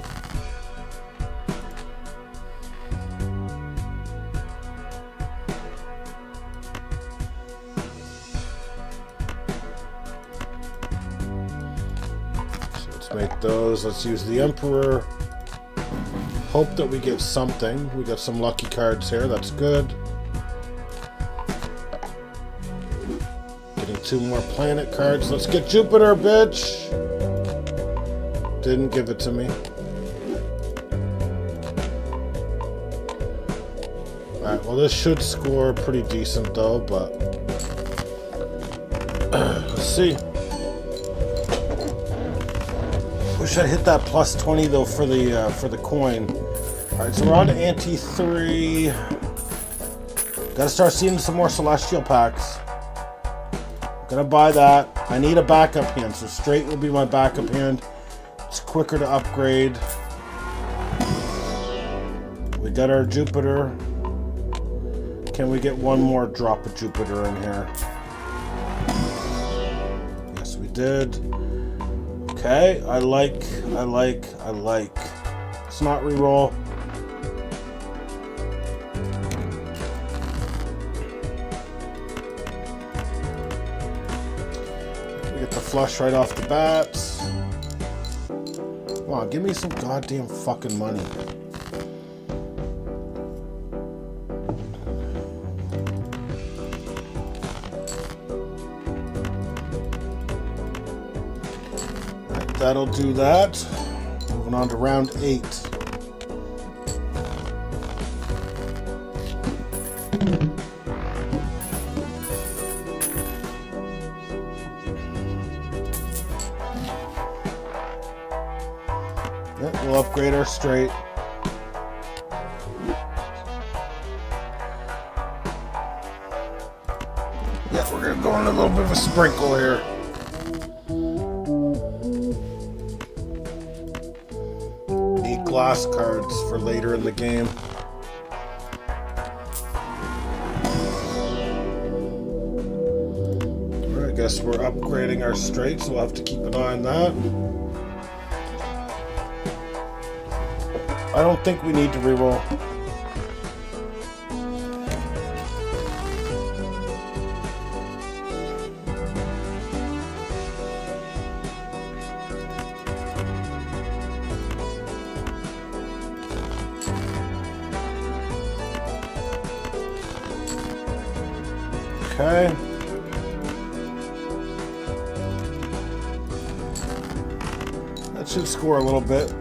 So let's make those. Let's use the Emperor. Hope that we get something. We got some lucky cards here. That's good. Getting 2 more planet cards. Let's get Jupiter, bitch. Didn't give it to me. Alright, well this should score pretty decent though, but let's see. Wish I hit that plus 20 though for the coin. Alright, so we're on to Ante 3. Gotta start seeing some more Celestial packs. Gonna buy that. I need a backup hand, so straight will be my backup hand. It's quicker to upgrade. We got our Jupiter. Can we get one more drop of Jupiter in here? Yes, we did. Okay, I like. Let's not reroll. We get the flush right off the bat. Come on, give me some goddamn fucking money. That'll do that. Moving on to round 8. Yep, we'll upgrade our straight. Yeah, we're gonna go on a little bit of a sprinkle here. Glass cards for later in the game. Alright, I guess we're upgrading our straight, so we'll have to keep an eye on that. I don't think we need to reroll. Okay. That should score a little bit.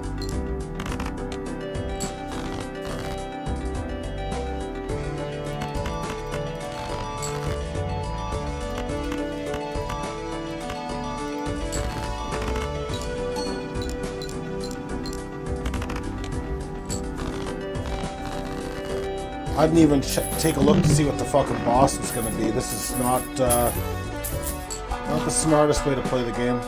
I didn't even take a look to see what the fucking boss was going to be. This is not the smartest way to play the game.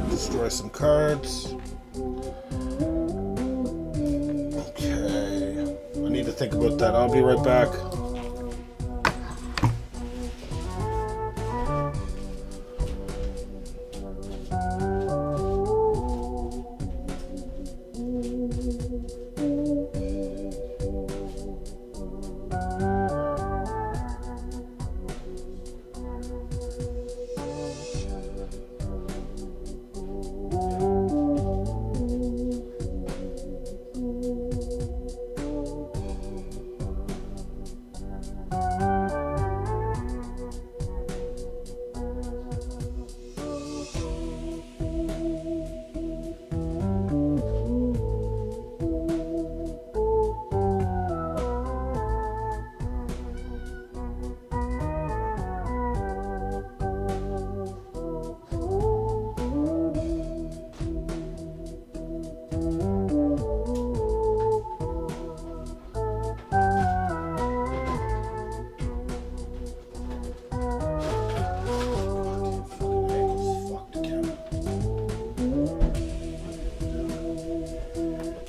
Destroy some cards. Okay. I need to think about that. I'll be right back.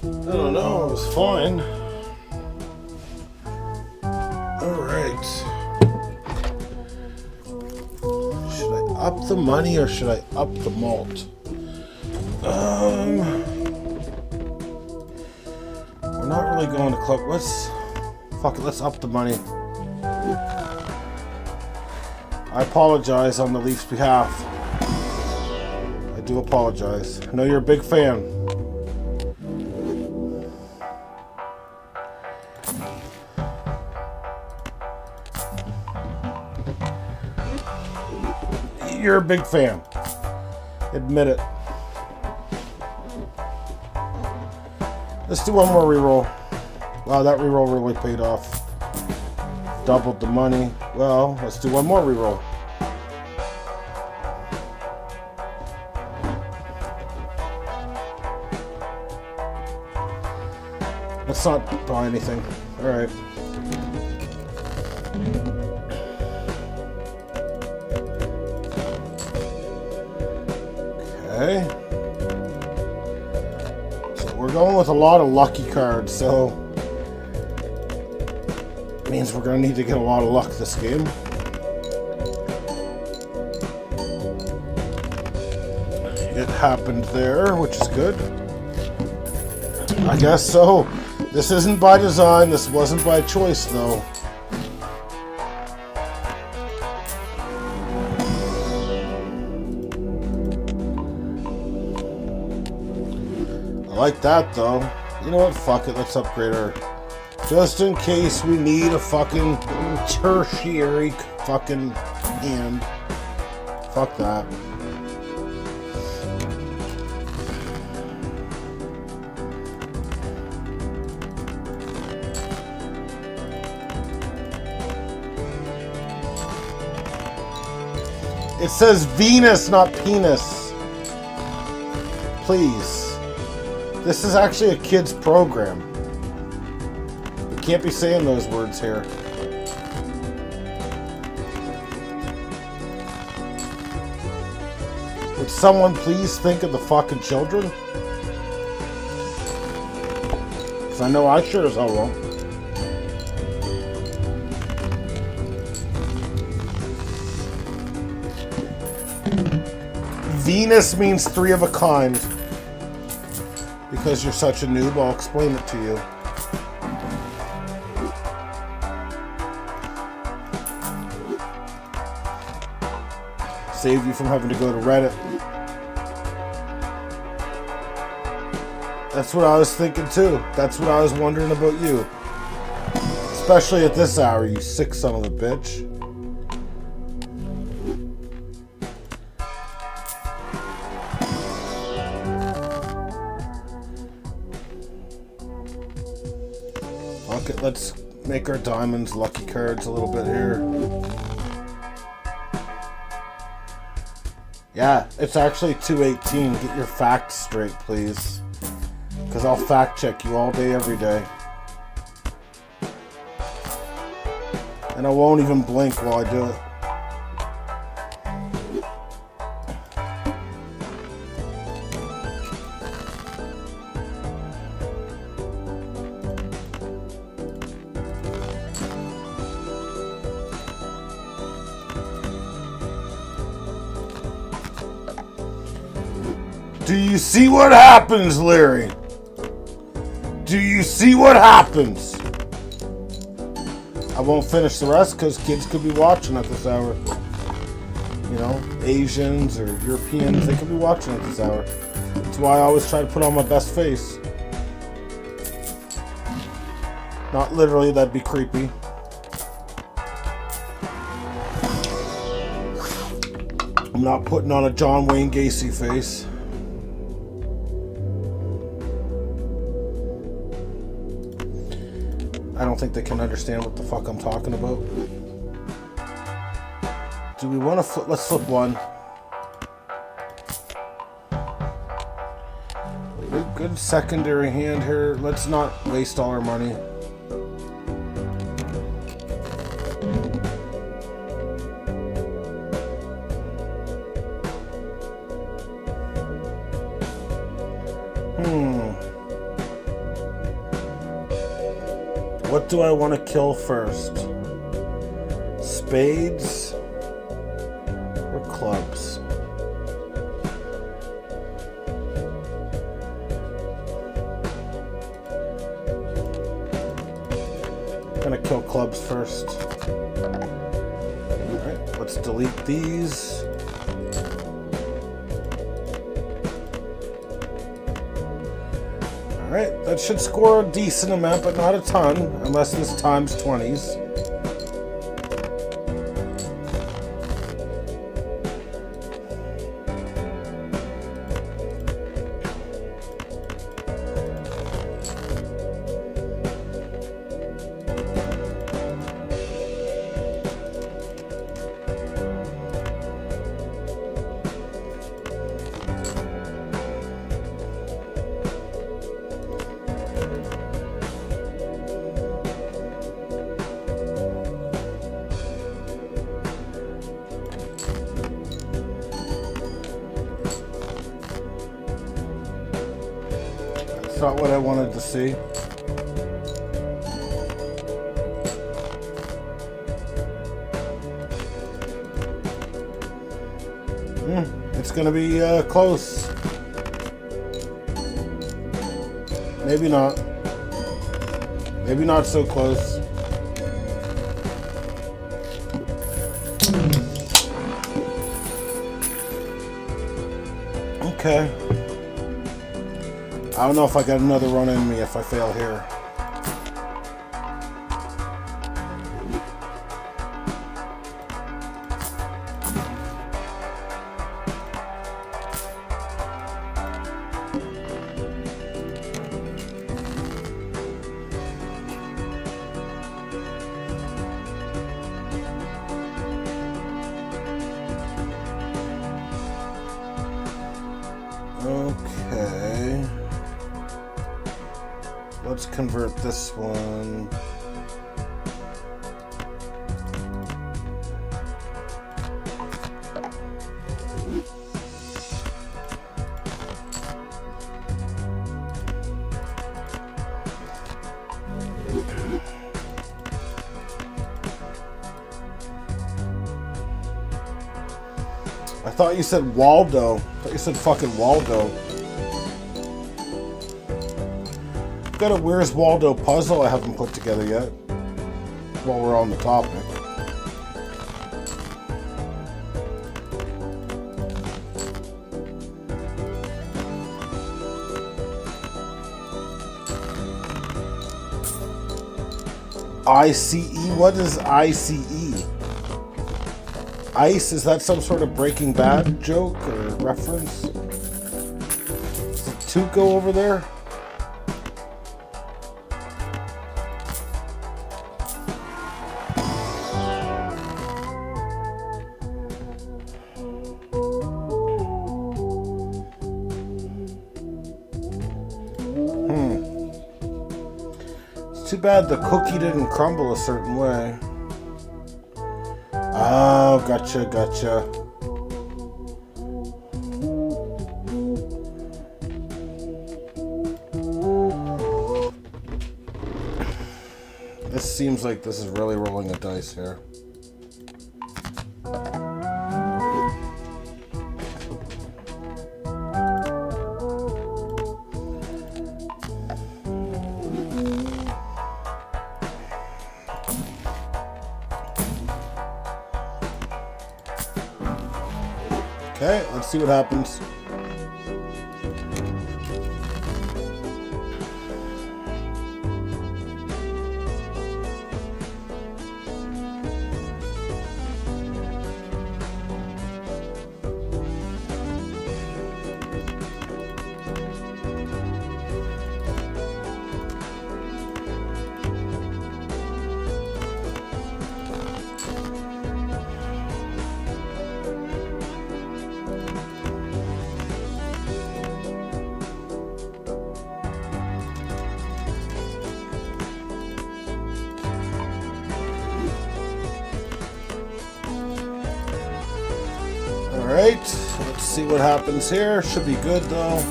I don't know, it was fine. Alright. Should I up the money or should I up the malt? We're not really going to club. Fuck it, let's up the money. I apologize on the Leafs' behalf. I do apologize. I know you're a big fan. You're a big fan. Admit it. Let's do one more reroll. Wow, that reroll really paid off. Doubled the money. Well, let's do one more reroll. Let's not buy anything. Alright. Okay. So we're going with a lot of lucky cards, so it means we're going to need to get a lot of luck this game. It happened there, which is good. I guess so. This isn't by design. This wasn't by choice, though. I like that, though. You know what? Fuck it. Let's upgrade our... Just in case we need a fucking tertiary fucking hand. Fuck that. It says Venus, not penis. Please. This is actually a kid's program. You can't be saying those words here. Would someone please think of the fucking children? Because I know I sure as hell won't. Venus means three of a kind. Because you're such a noob, I'll explain it to you. Save you from having to go to Reddit. That's what I was thinking too. That's what I was wondering about you. Especially at this hour, you sick son of a bitch. Fuck it, let's make our diamonds lucky cards a little bit here. Yeah, it's actually 218. Get your facts straight, please. Because I'll fact check you all day, every day. And I won't even blink while I do it. Do you see what happens, Larry? Do you see what happens? I won't finish the rest because kids could be watching at this hour. You know, Asians or Europeans, they could be watching at this hour. That's why I always try to put on my best face. Not literally, that'd be creepy. I'm not putting on a John Wayne Gacy face. I don't think they can understand what the fuck I'm talking about. Do we want to flip? Let's flip one. Good secondary hand here. Let's not waste all our money. What do I want to kill first? Spades or clubs? I'm gonna kill clubs first. Alright, let's delete these. Alright, that should score a decent amount, but not a ton, unless this times 20s. It's not what I wanted to see. It's gonna be close. Maybe not. Maybe not so close. Okay. I don't know if I got another run in me if I fail here. Okay. Let's convert this one. I thought you said Waldo. I thought you said fucking Waldo. Got a Where's Waldo puzzle I haven't put together yet. While we're on the topic. ICE? What is ICE? Ice? Is that some sort of Breaking Bad joke or reference? Does the toot go over there? It's too bad the cookie didn't crumble a certain way. Oh, gotcha, gotcha. This seems like this is really rolling a dice here. Okay, let's see what happens. Alright, let's see what happens here. Should be good though.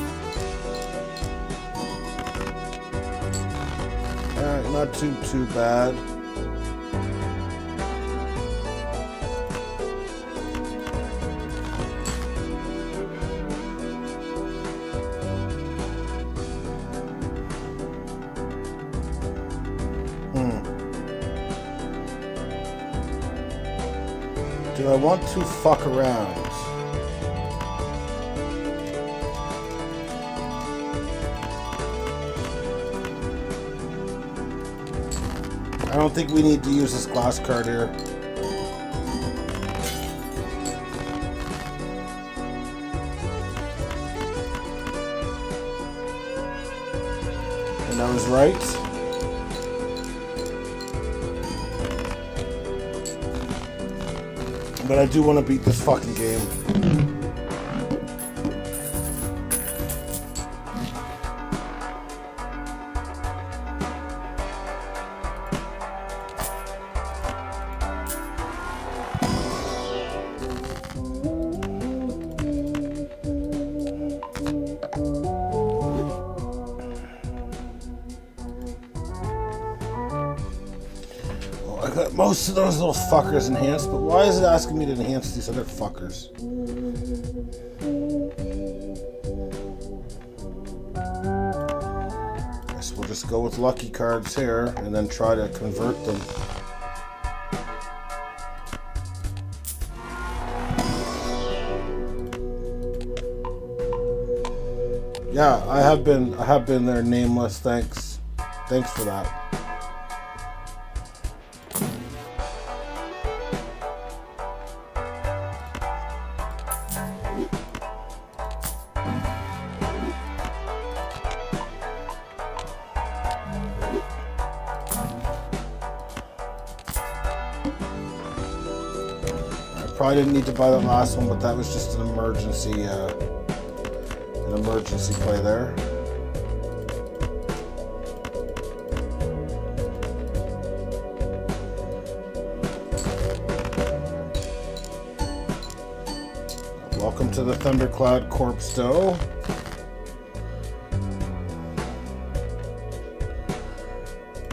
Alright, not too bad. Do I want to fuck around? I don't think we need to use this glass card here. And I was right. But I do want to beat this fucking game. So I got most of those little fuckers enhanced, but why is it asking me to enhance these other fuckers? Guess we'll just go with lucky cards here and then try to convert them. Yeah, I have been there, nameless. Thanks for that. I probably didn't need to buy that last one, but that was just an emergency play there. Welcome to the Thundercloud Corpse Dough.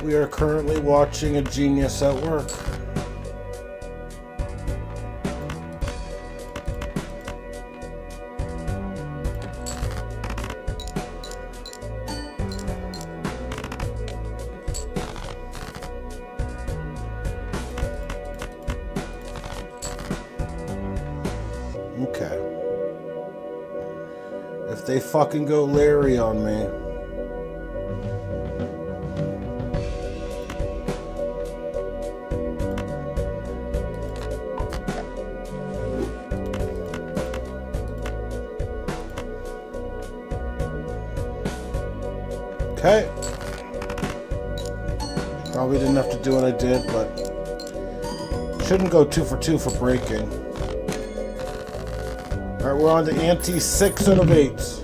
We are currently watching a genius at work. Okay. If they fucking go Larry on me. Okay. Probably didn't have to do what I did, but shouldn't go 2 for 2 for breaking. Alright, we're on to ante 6 out of 8.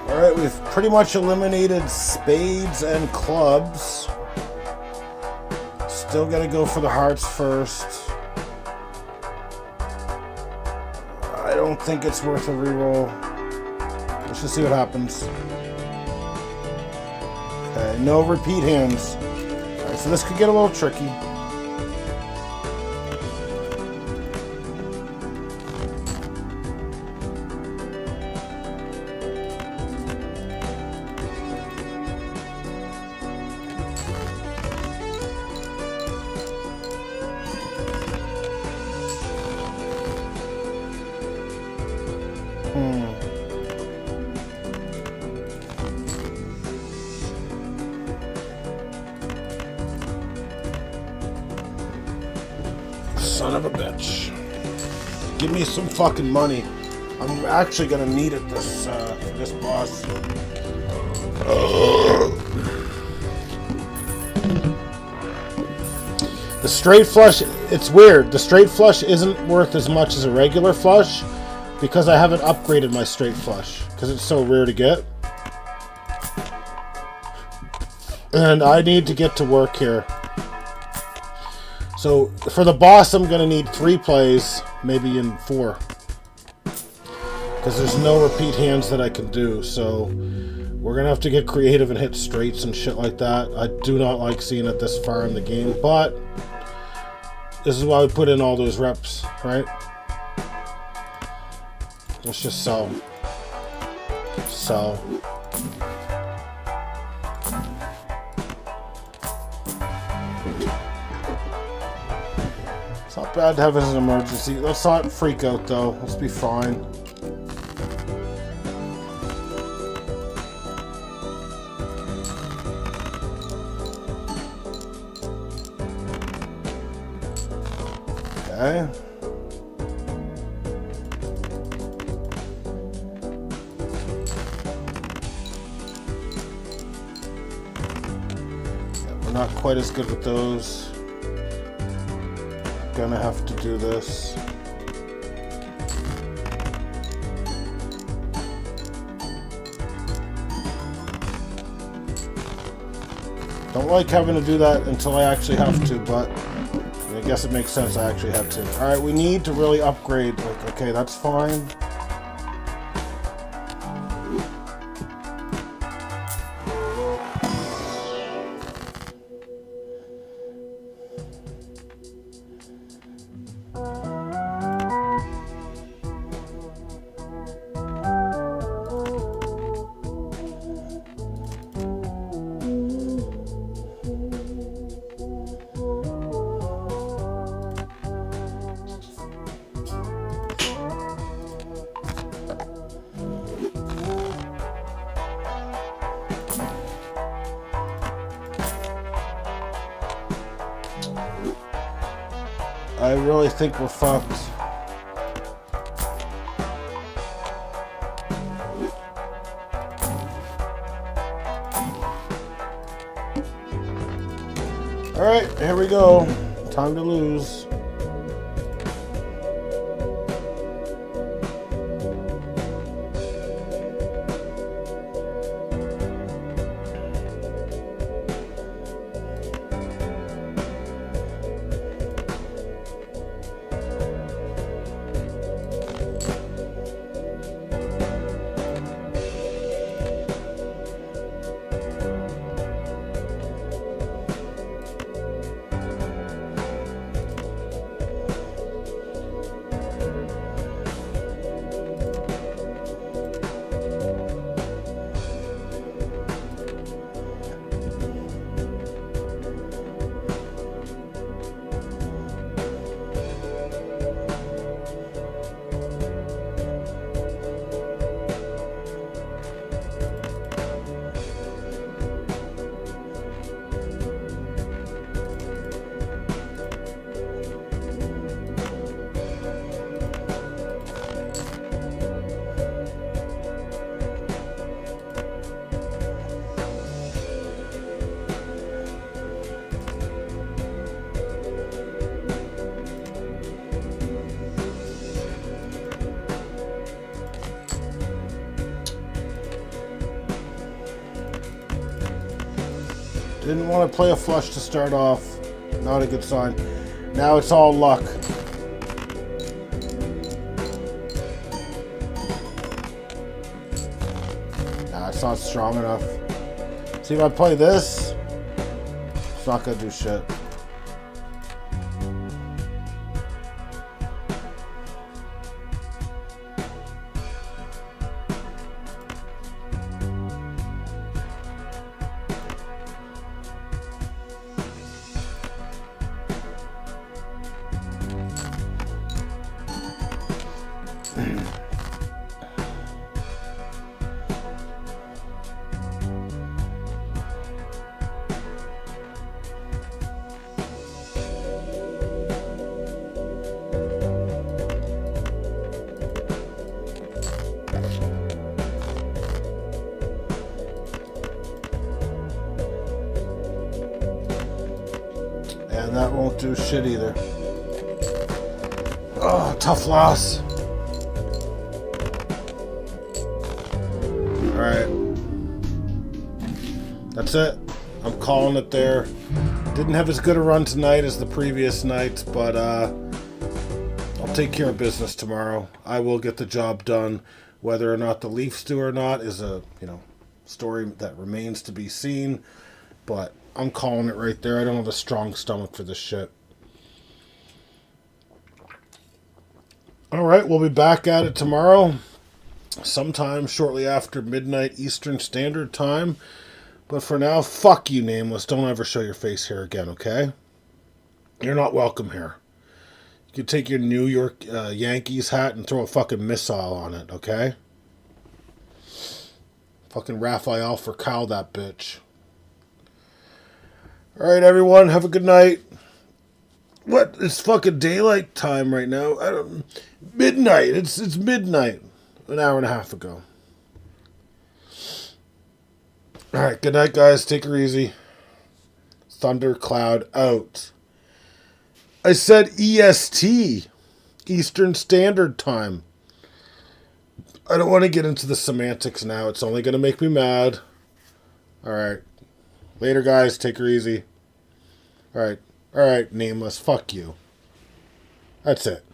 Alright, we've pretty much eliminated spades and clubs. Still gotta go for the hearts first. I don't think it's worth a reroll. Let's just see what happens. Okay, no repeat hands. Alright, so this could get a little tricky. Son of a bitch. Give me some fucking money. I'm actually gonna need it this boss. The straight flush, it's weird. The straight flush isn't worth as much as a regular flush because I haven't upgraded my straight flush because it's so rare to get. And I need to get to work here. So for the boss, I'm going to need 3 plays, maybe in 4. Because there's no repeat hands that I can do. So we're going to have to get creative and hit straights and shit like that. I do not like seeing it this far in the game, but this is why we put in all those reps, right? Let's just sell. Sell. It's not bad to have it as an emergency. Let's not freak out though. Let's be fine. Okay. We're not quite as good with those. Gonna have to do this. Don't like having to do that until I actually have to, but I guess it makes sense I actually have to. Alright, we need to really upgrade. Like, okay, that's fine. I really think we're fucked. Alright, here we go. Time to lose. Didn't want to play a flush to start off. Not a good sign. Now it's all luck. Nah, it's not strong enough. See, if I play this, it's not going to do shit. And that won't do shit either. Oh, tough loss. Alright. That's it. I'm calling it there. Didn't have as good a run tonight as the previous nights, but I'll take care of business tomorrow. I will get the job done. Whether or not the Leafs do or not is a, story that remains to be seen. But I'm calling it right there. I don't have a strong stomach for this shit. Alright, we'll be back at it tomorrow. Sometime shortly after midnight Eastern Standard Time. But for now, fuck you, Nameless. Don't ever show your face here again, okay? You're not welcome here. You can take your New York Yankees hat and throw a fucking missile on it, okay? Fucking Raphael for Kyle, that bitch. Alright, everyone. Have a good night. What? It's fucking daylight time right now. I don't. Midnight. It's midnight. An hour and a half ago. All right. Good night, guys. Take her easy. Thundercloud out. I said EST, Eastern Standard Time. I don't want to get into the semantics now. It's only going to make me mad. All right. Later, guys. Take her easy. All right. All right, Nameless. Fuck you. That's it.